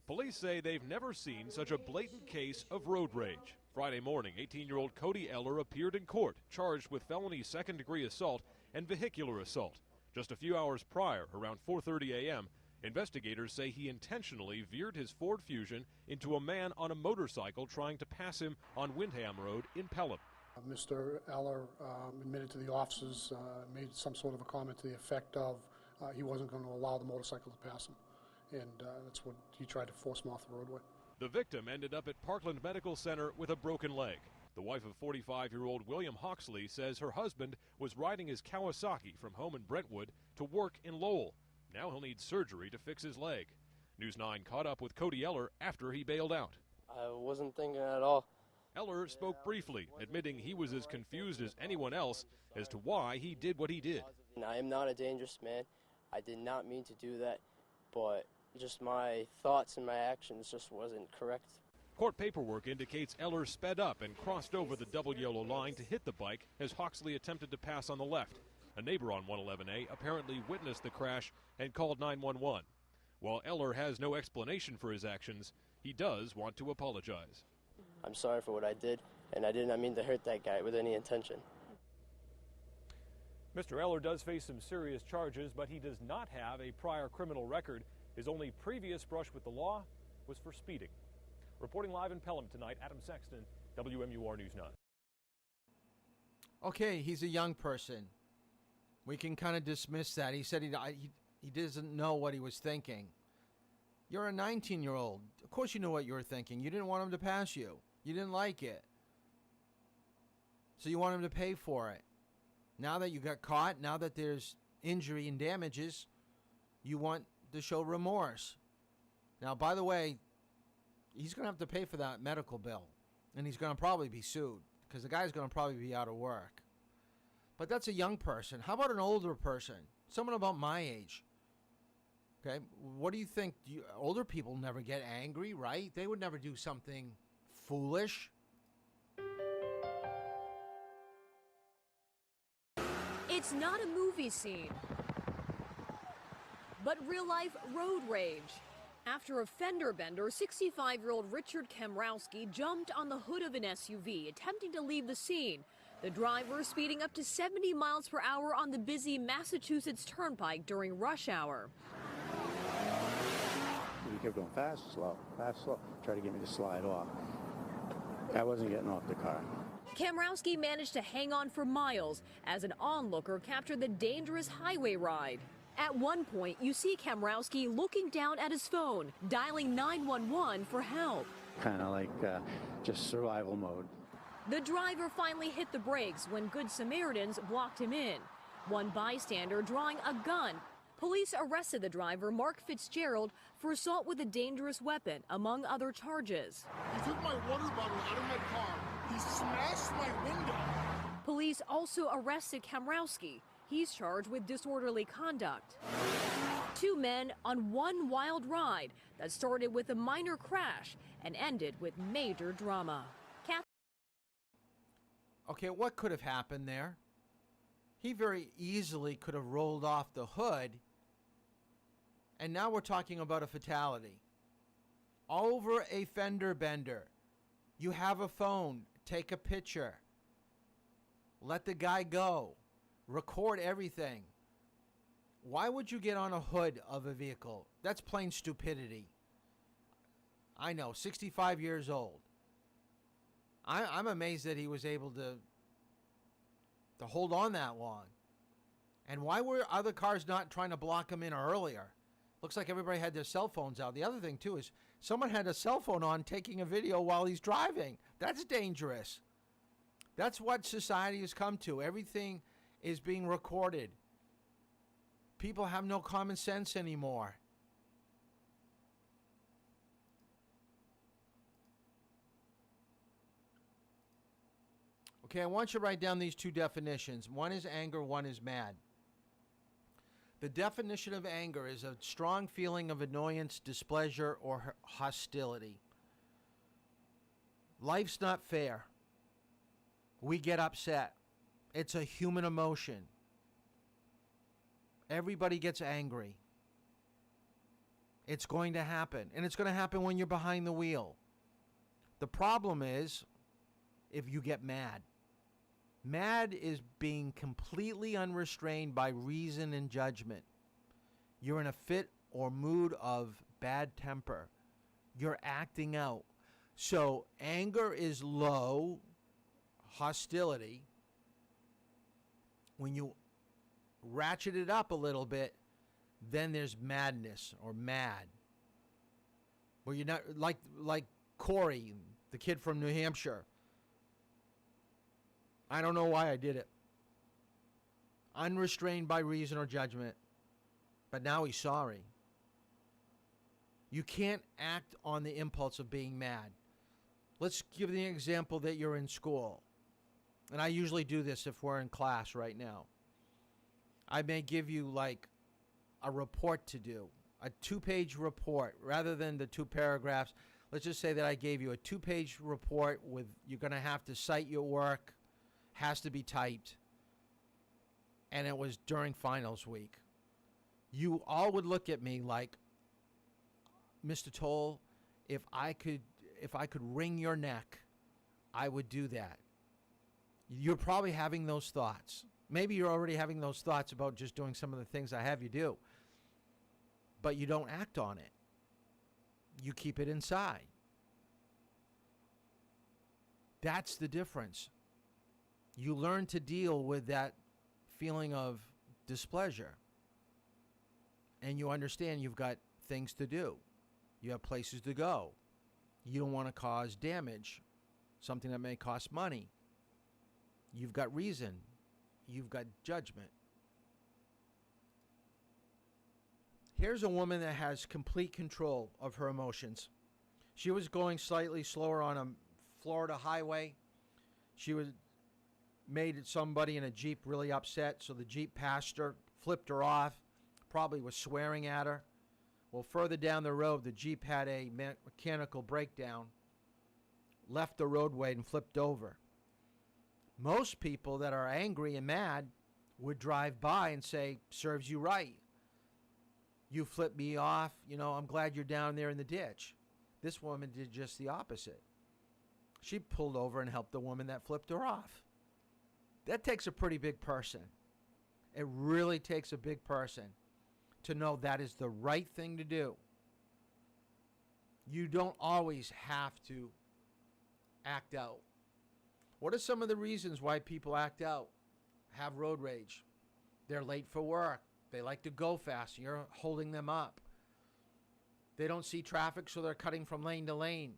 Police say they've never seen such a blatant case of road rage. Friday morning, 18-year-old Cody Eller appeared in court, charged with felony second-degree assault and vehicular assault. Just a few hours prior, around 4:30 a.m., investigators say he intentionally veered his Ford Fusion into a man on a motorcycle trying to pass him on Windham Road in Pelham. Mr. Eller admitted to the officers, made some sort of a comment to the effect of he wasn't going to allow the motorcycle to pass him. And that's what he tried to force him off the roadway. The victim ended up at Parkland Medical Center with a broken leg. The wife of 45-year-old William Hawksley says her husband was riding his Kawasaki from home in Brentwood to work in Lowell. Now he'll need surgery to fix his leg. News 9 caught up with Cody Eller after he bailed out. I wasn't thinking at all. Eller spoke briefly, admitting he was as confused as anyone else as to why he did what he did. I am not a dangerous man. I did not mean to do that, but just my thoughts and my actions just wasn't correct. Court paperwork indicates Eller sped up and crossed over the double yellow line to hit the bike as Hawksley attempted to pass on the left. A neighbor on 111A apparently witnessed the crash and called 911. While Eller has no explanation for his actions, he does want to apologize. I'm sorry for what I did, and I did not mean to hurt that guy with any intention. Mr. Eller does face some serious charges, but he does not have a prior criminal record. His only previous brush with the law was for speeding. Reporting live in Pelham tonight, Adam Sexton, WMUR News 9. Okay, he's a young person. We can kind of dismiss that. He said he doesn't know what he was thinking. You're a 19-year-old. Of course you knew what you were thinking. You didn't want him to pass you. You didn't like it. So you want him to pay for it. Now that you got caught, now that there's injury and damages, you want to show remorse. Now, by the way, he's going to have to pay for that medical bill. And he's going to probably be sued because the guy's going to probably be out of work. But that's a young person. How about an older person? Someone about my age. Okay, what do you think? Older people never get angry, right? They would never do something foolish. It's not a movie scene, but real-life road rage. After a fender bender, 65-year-old Richard Kamrowski jumped on the hood of an SUV, attempting to leave the scene. The driver speeding up to 70 miles per hour on the busy Massachusetts Turnpike during rush hour. He kept going fast, slow, tried to get me to slide off. I wasn't getting off the car. Kamrowski managed to hang on for miles as an onlooker captured the dangerous highway ride. At one point, you see Kamrowski looking down at his phone, dialing 911 for help. Kind of like just survival mode. The driver finally hit the brakes when Good Samaritans blocked him in. One bystander drawing a gun. Police arrested the driver, Mark Fitzgerald, for assault with a dangerous weapon, among other charges. He took my water bottle out of my car. He smashed my window. Police also arrested Kamrowski. He's charged with disorderly conduct. Two men on one wild ride that started with a minor crash and ended with major drama. Okay, what could have happened there? He very easily could have rolled off the hood, and now we're talking about a fatality. Over a fender bender. You have a phone. Take a picture. Let the guy go. Record everything. Why would you get on a hood of a vehicle? That's plain stupidity. I know, 65 years old. I'm amazed that he was able to hold on that long. And why were other cars not trying to block him in earlier? Looks like everybody had their cell phones out. The other thing, too, is someone had a cell phone on taking a video while he's driving. That's dangerous. That's what society has come to. Everything is being recorded. People have no common sense anymore. Okay, I want you to write down these two definitions. One is anger, one is mad. The definition of anger is a strong feeling of annoyance, displeasure, or hostility. Life's not fair. We get upset. It's a human emotion. Everybody gets angry. It's going to happen. And it's going to happen when you're behind the wheel. The problem is if you get mad. Mad is being completely unrestrained by reason and judgment. You're in a fit or mood of bad temper. You're acting out. So anger is low, hostility. When you ratchet it up a little bit, then there's madness or mad. Where you're not like Corey, the kid from New Hampshire. I don't know why I did it. Unrestrained by reason or judgment. But now he's sorry. You can't act on the impulse of being mad. Let's give the example that you're in school. And I usually do this if we're in class right now. I may give you like a report to do, a 2-page report rather than the 2 paragraphs. Let's just say that I gave you a 2-page report with, you're going to have to cite your work, has to be typed, and it was during finals week. You all would look at me like, Mr. Toll, if I could wring your neck, I would do that. You're probably having those thoughts. Maybe you're already having those thoughts about just doing some of the things I have you do. But you don't act on it. You keep it inside. That's the difference. You learn to deal with that feeling of displeasure. And you understand you've got things to do. You have places to go. You don't want to cause damage, something that may cost money. You've got reason. You've got judgment. Here's a woman that has complete control of her emotions. She was going slightly slower on a Florida highway. She made somebody in a Jeep really upset, so the Jeep passed her, flipped her off, probably was swearing at her. Well, further down the road, the Jeep had a mechanical breakdown, left the roadway and flipped over. Most people that are angry and mad would drive by and say, serves you right. You flipped me off. You know, I'm glad you're down there in the ditch. This woman did just the opposite. She pulled over and helped the woman that flipped her off. That takes a pretty big person. It really takes a big person to know that is the right thing to do. You don't always have to act out. What are some of the reasons why people act out, have road rage? They're late for work. They like to go fast. You're holding them up. They don't see traffic, so they're cutting from lane to lane.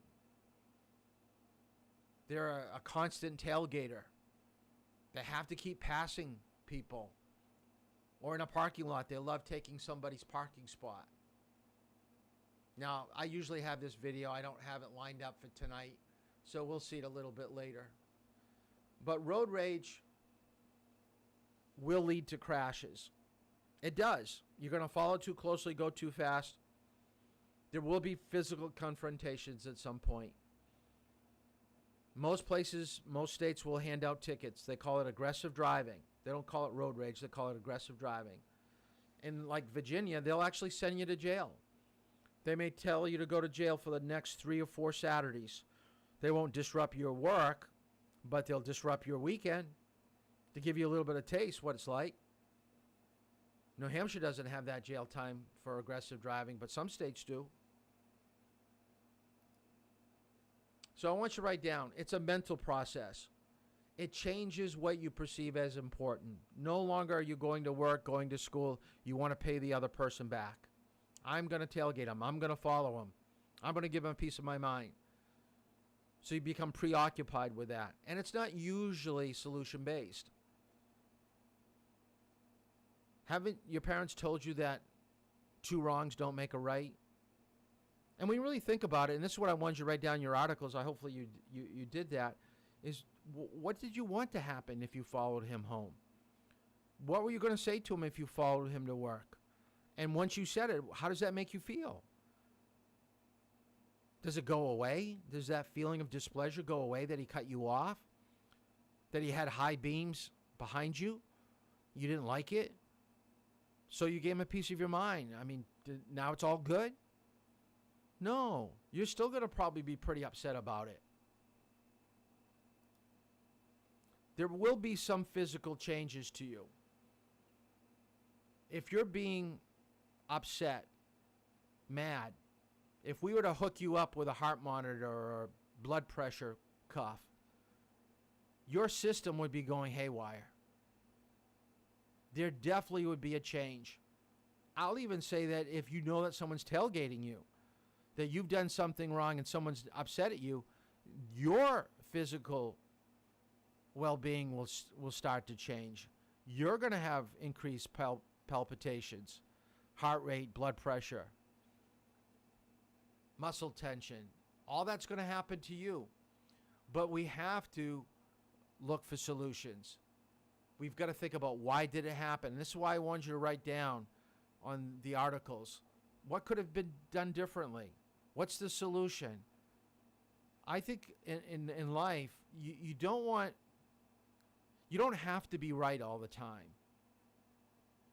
They're a constant tailgater. They have to keep passing people. Or in a parking lot, they love taking somebody's parking spot. Now, I usually have this video. I don't have it lined up for tonight, so we'll see it a little bit later. But road rage will lead to crashes. It does. You're going to follow too closely, go too fast. There will be physical confrontations at some point. Most places, most states will hand out tickets. They call it aggressive driving. They don't call it road rage. They call it aggressive driving. In like Virginia, they'll actually send you to jail. They may tell you to go to jail for the next 3 or 4 Saturdays. They won't disrupt your work, but they'll disrupt your weekend to give you a little bit of taste what it's like. New Hampshire doesn't have that jail time for aggressive driving, but some states do. So I want you to write down, it's a mental process. It changes what you perceive as important. No longer are you going to work, going to school. You want to pay the other person back. I'm going to tailgate them. I'm going to follow them. I'm going to give them a piece of my mind. So you become preoccupied with that. And it's not usually solution-based. Haven't your parents told you that 2 wrongs don't make a right? And when you really think about it, and this is what I wanted you to write down in your articles, hopefully you did that, is what did you want to happen if you followed him home? What were you going to say to him if you followed him to work? And once you said it, how does that make you feel? Does it go away? Does that feeling of displeasure go away that he cut you off? That he had high beams behind you? You didn't like it? So you gave him a piece of your mind. I mean, now it's all good? No. You're still going to probably be pretty upset about it. There will be some physical changes to you. If you're being upset, mad, if we were to hook you up with a heart monitor or a blood pressure cuff, your system would be going haywire. There definitely would be a change. I'll even say that if you know that someone's tailgating you, that you've done something wrong and someone's upset at you, your physical well-being will start to change. You're going to have increased palpitations, heart rate, blood pressure, muscle tension. All that's going to happen to you. But we have to look for solutions. We've got to think about why did it happen. This is why I want you to write down on the articles what could have been done differently. What's the solution? I think in life, you don't have to be right all the time.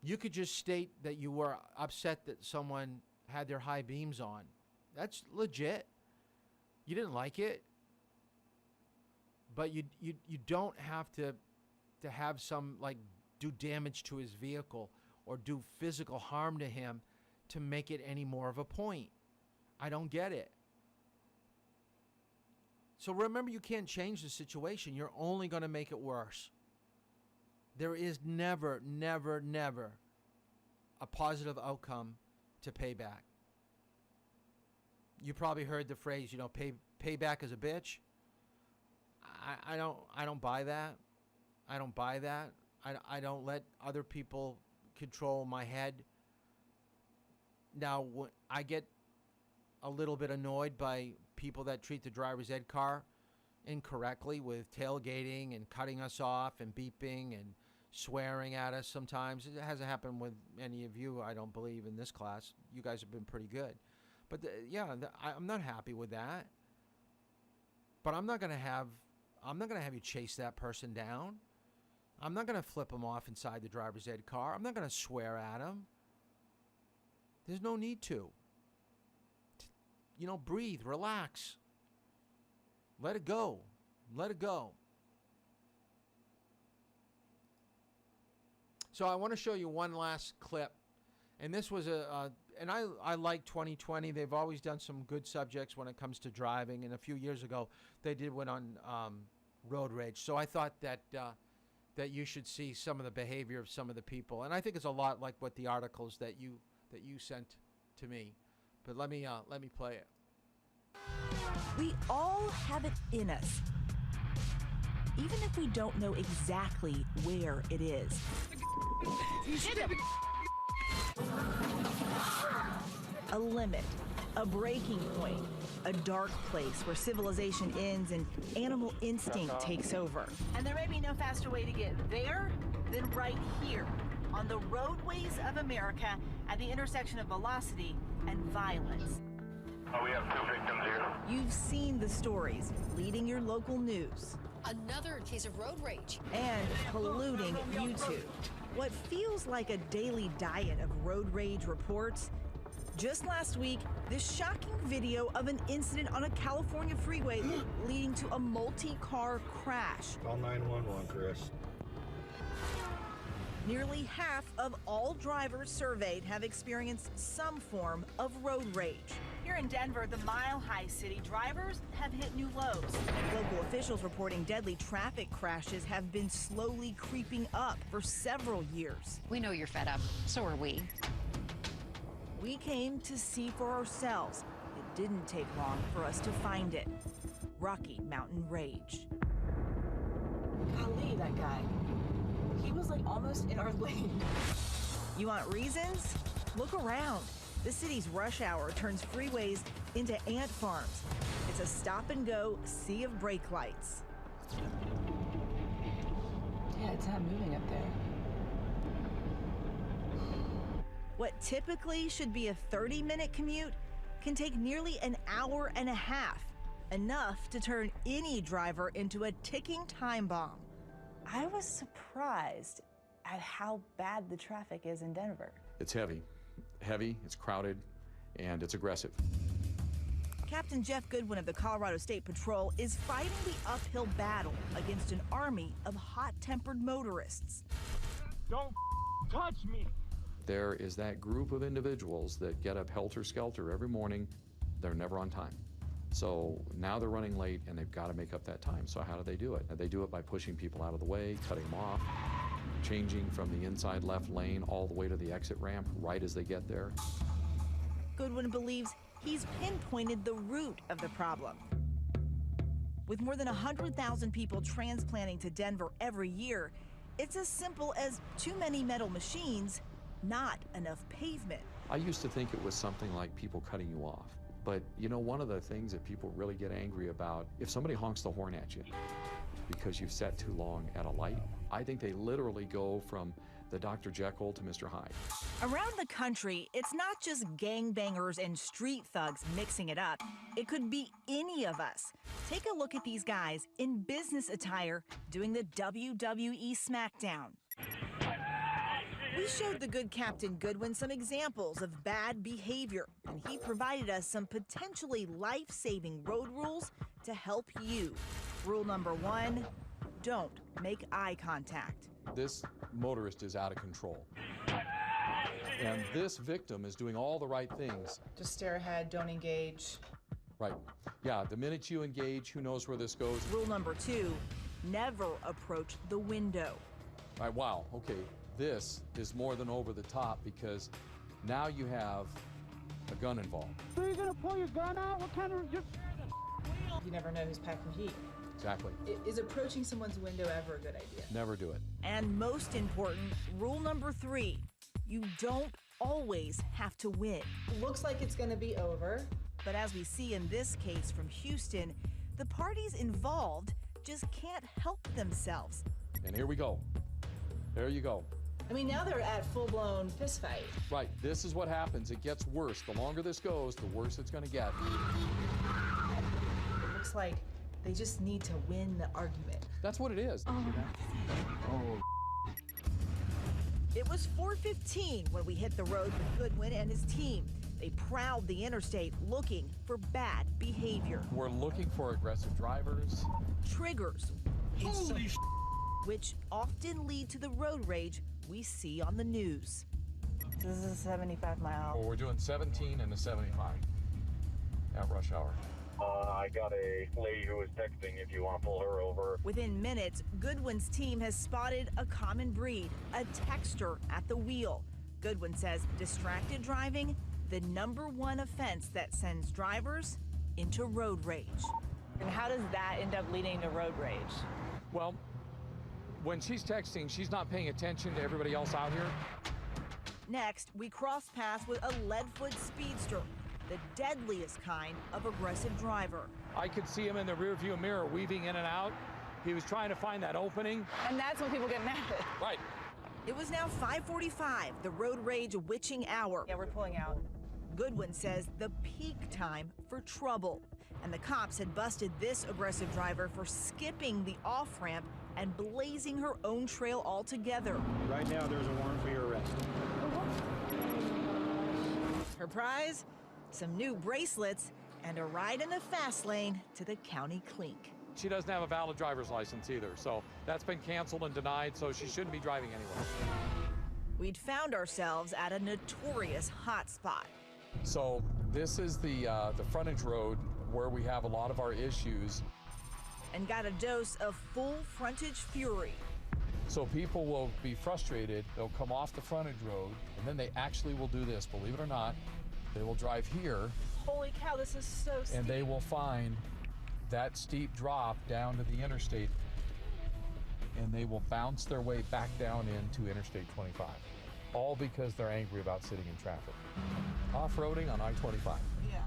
You could just state that you were upset that someone had their high beams on. That's legit. You didn't like it. But you don't have to have some, like, do damage to his vehicle or do physical harm to him to make it any more of a point. I don't get it. So remember, you can't change the situation. You're only going to make it worse. There is never, never, never a positive outcome to payback. You probably heard the phrase, payback is a bitch. I don't buy that. I don't buy that. I don't let other people control my head. Now, I get a little bit annoyed by people that treat the driver's ed car incorrectly with tailgating and cutting us off and beeping and swearing at us sometimes. It hasn't happened with any of you, I don't believe, in this class. You guys have been pretty good. But I'm not happy with that. But I'm not going to have you chase that person down. I'm not going to flip him off inside the driver's ed car. I'm not going to swear at him. There's no need to. Breathe, relax. Let it go. Let it go. So I want to show you one last clip. And this was and I like 2020. They've always done some good subjects when it comes to driving. And a few years ago, they did one on road rage. So I thought that you should see some of the behavior of some of the people. And I think it's a lot like what the articles that you sent to me. But let me play it. We all have it in us, even if we don't know exactly where it is. A limit, a breaking point, a dark place where civilization ends and animal instinct takes over. And there may be no faster way to get there than right here, on the roadways of America at the intersection of velocity and violence. Oh, we have 2 victims here. You've seen the stories leading your local news. Another case of road rage. And polluting YouTube. What feels like a daily diet of road rage reports. Just last week, this shocking video of an incident on a California freeway leading to a multi-car crash. Call 911, Chris. Nearly half of all drivers surveyed have experienced some form of road rage. Here in Denver, the Mile High City, drivers have hit new lows. Local officials reporting deadly traffic crashes have been slowly creeping up for several years. We know you're fed up. So are we. We came to see for ourselves. It didn't take long for us to find it. Rocky Mountain Rage. Golly, that guy. He was like almost in our lane. You want reasons? Look around. The city's rush hour turns freeways into ant farms. It's a stop-and-go sea of brake lights. Yeah, it's not moving up there. What typically should be a 30-minute commute can take nearly an hour and a half, enough to turn any driver into a ticking time bomb. I was surprised at how bad the traffic is in Denver. It's heavy, it's crowded, and it's aggressive. Captain Jeff Goodwin of the Colorado State Patrol is fighting the uphill battle against an army of hot-tempered motorists. Don't touch me! There is that group of individuals that get up helter-skelter every morning. They're never on time. So now they're running late and they've got to make up that time. So how do they do it? They do it by pushing people out of the way, cutting them off, changing from the inside left lane all the way to the exit ramp right as they get there. Goodwin believes he's pinpointed the root of the problem. With more than 100,000 people transplanting to Denver every year, it's as simple as too many metal machines, not enough pavement. I used to think it was something like people cutting you off. But you know, one of the things that people really get angry about, if somebody honks the horn at you because you've sat too long at a light, I think they literally go from the Dr. Jekyll to Mr. Hyde. Around the country, it's not just gangbangers and street thugs mixing it up. It could be any of us. Take a look at these guys in business attire doing the WWE SmackDown. We showed the good Captain Goodwin some examples of bad behavior, and he provided us some potentially life-saving road rules to help you. Rule number 1, don't make eye contact. This motorist is out of control. And this victim is doing all the right things. Just stare ahead, don't engage. Right. Yeah, the minute you engage, who knows where this goes. Rule number 2, never approach the window. All right, wow, okay. This is more than over the top because now you have a gun involved. So you're gonna pull your gun out? What kind of... You never know who's packing heat. Exactly. Is approaching someone's window ever a good idea? Never do it. And most important, rule number 3, you don't always have to win. Looks like it's gonna be over. But as we see in this case from Houston, the parties involved just can't help themselves. And here we go. There you go. I mean, now they're at full-blown fist fight. Right, this is what happens. It gets worse. The longer this goes, the worse it's gonna get. It looks like they just need to win the argument. That's what it is. Oh. It was 4:15 when we hit the road with Goodwin and his team. They prowled the interstate looking for bad behavior. We're looking for aggressive drivers. Triggers. Which often lead to the road rage we see on the news. This is a 75 mile. Well, we're doing 17 and a 75 at rush hour. I got a lady who was texting if you want to pull her over. Within minutes, Goodwin's team has spotted a common breed, a texter at the wheel. Goodwin says distracted driving, the #1 offense that sends drivers into road rage. And how does that end up leading to road rage? Well, when she's texting, she's not paying attention to everybody else out here. Next, we cross paths with a Leadfoot speedster, the deadliest kind of aggressive driver. I could see him in the rearview mirror weaving in and out. He was trying to find that opening. And that's when people get mad. Right. It was now 5:45, the road rage witching hour. Yeah, we're pulling out. Goodwin says the peak time for trouble. And the cops had busted this aggressive driver for skipping the off-ramp and blazing her own trail altogether. Right now, there's a warrant for your arrest. Her prize? Some new bracelets and a ride in the fast lane to the county clink. She doesn't have a valid driver's license either, so that's been canceled and denied, so she shouldn't be driving anywhere. We'd found ourselves at a notorious hotspot. So this is the frontage road where we have a lot of our issues. And got a dose of full frontage fury. So people will be frustrated, they'll come off the frontage road, and then they actually will do this, believe it or not. They will drive here. Holy cow, this is so steep. And they will find that steep drop down to the interstate, and they will bounce their way back down into Interstate 25. All because they're angry about sitting in traffic. Off-roading on I-25. Yeah.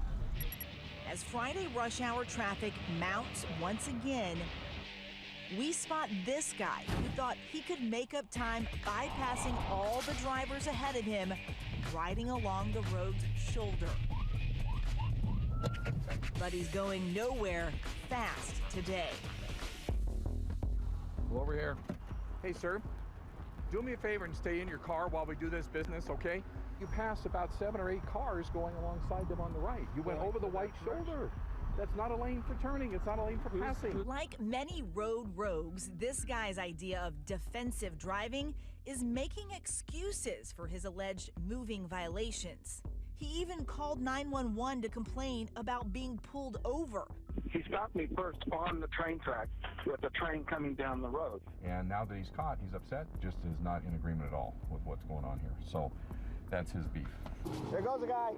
As Friday rush hour traffic mounts once again, we spot this guy who thought he could make up time bypassing all the drivers ahead of him, riding along the road's shoulder. But he's going nowhere fast today. Well, over here. Hey, sir, do me a favor and stay in your car while we do this business, okay? You passed about 7 or 8 cars going alongside them on the right. You went over the white shoulder. That's not a lane for turning. It's not a lane for passing. Like many road rogues, this guy's idea of defensive driving is making excuses for his alleged moving violations. He even called 911 to complain about being pulled over. He stopped me first on the train track with the train coming down the road. And now that he's caught, he's upset, just is not in agreement at all with what's going on here. So that's his beef. There goes a guy.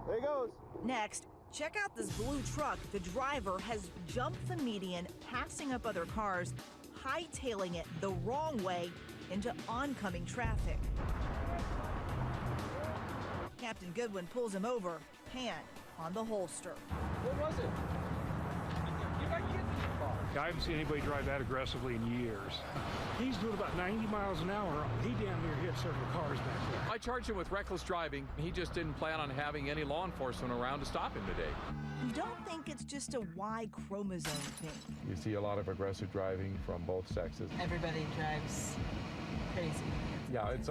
There he goes. Next, Check out this blue truck. The driver has jumped the median, passing up other cars, hightailing it the wrong way into oncoming traffic. Captain Goodwin pulls him over, hand on the holster. What was it? You got kids in the car. I haven't seen anybody drive that aggressively in years. He's doing about 90 miles an hour. He damn near hit several cars back there. I charged him with reckless driving. He just didn't plan on having any law enforcement around to stop him today. You don't think it's just a Y chromosome thing? You see a lot of aggressive driving from both sexes. Everybody drives crazy. Yeah, it's...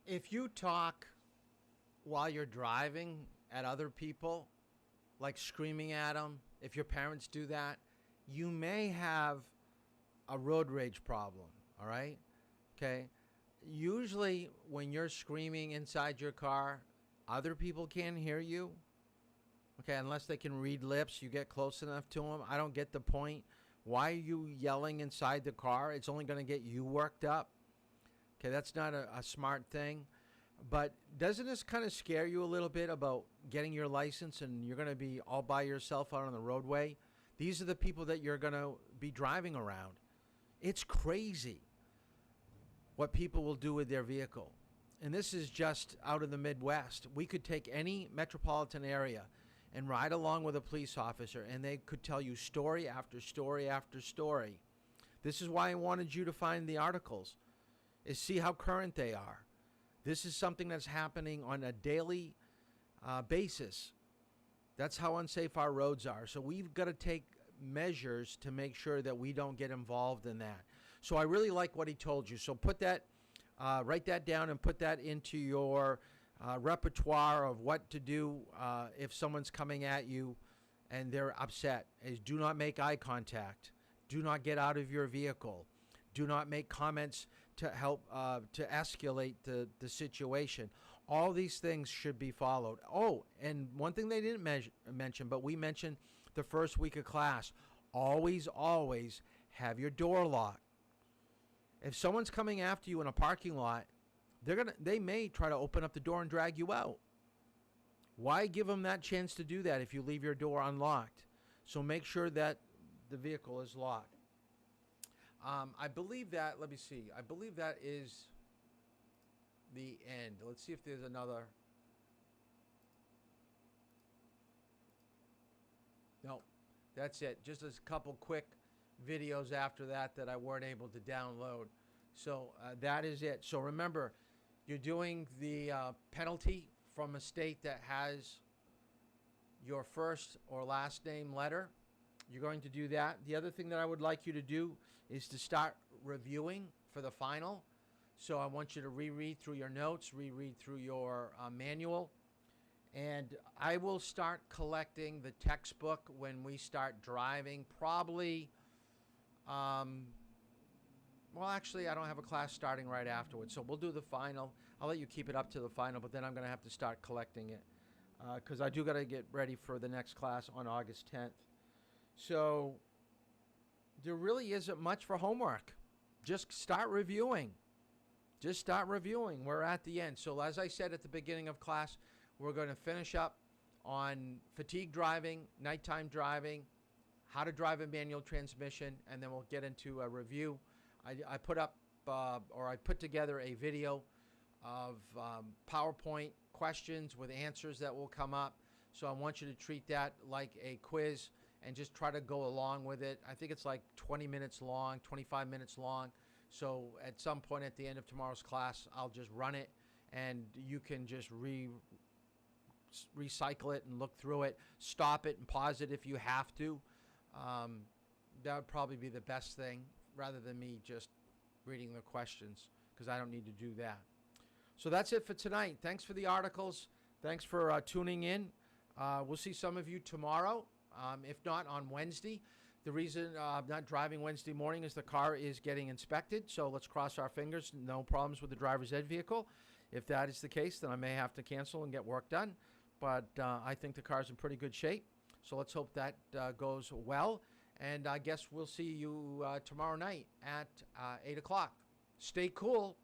If you talk while you're driving at other people, like screaming at them, if your parents do that, you may have a road rage problem, all right? Okay? Usually when you're screaming inside your car, other people can't hear you. Okay, unless they can read lips, you get close enough to them. I don't get the point. Why are you yelling inside the car? It's only going to get you worked up. Okay, that's not a smart thing. But doesn't this kind of scare you a little bit about getting your license and you're going to be all by yourself out on the roadway? These are the people that you're going to be driving around. It's crazy what people will do with their vehicle. And this is just out of the Midwest. We could take any metropolitan area and ride along with a police officer, and they could tell you story after story after story. This is why I wanted you to find the articles, is see how current they are. This is something that's happening on a daily basis. That's how unsafe our roads are. So we've got to take measures to make sure that we don't get involved in that. So I really like what he told you. So put that, write that down and put that into your repertoire of what to do if someone's coming at you and they're upset. Is do not make eye contact. Do not get out of your vehicle. Do not make comments to help to escalate the situation. All these things should be followed. Oh, and one thing they didn't mention, but we mentioned the first week of class. Always, always have your door locked. If someone's coming after you in a parking lot, they may try to open up the door and drag you out. Why give them that chance to do that if you leave your door unlocked? So make sure that the vehicle is locked. I believe that, let me see, I believe that is the end. Let's see if there's another. No, that's it. Just a couple quick videos after that I weren't able to download. So that is it. So remember, you're doing the penalty from a state that has your first or last name letter. You're going to do that. The other thing that I would like you to do is to start reviewing for the final. So I want you to reread through your notes, reread through your manual. And I will start collecting the textbook when we start driving. Probably, well, actually, I don't have a class starting right afterwards. So we'll do the final. I'll let you keep it up to the final, but then I'm going to have to start collecting it. Because I do got to get ready for the next class on August 10th. So there really isn't much for homework. Just start reviewing. Just start reviewing. We're at the end. So as I said at the beginning of class, we're going to finish up on fatigue driving, nighttime driving, how to drive a manual transmission, and then we'll get into a review. I put up, or I put together a video of PowerPoint questions with answers that will come up. So I want you to treat that like a quiz and just try to go along with it. I think it's like 20 minutes long, 25 minutes long. So at some point at the end of tomorrow's class, I'll just run it and you can just recycle it and look through it, stop it and pause it if you have to. That would probably be the best thing rather than me just reading the questions, because I don't need to do that. So that's it for tonight. Thanks for the articles. Thanks for tuning in. We'll see some of you tomorrow, if not on Wednesday. The reason I'm not driving Wednesday morning is the car is getting inspected, so let's cross our fingers. No problems with the driver's ed vehicle. If that is the case, then I may have to cancel and get work done. But I think the car's in pretty good shape, so let's hope that goes well. And I guess we'll see you tomorrow night at 8 o'clock. Stay cool.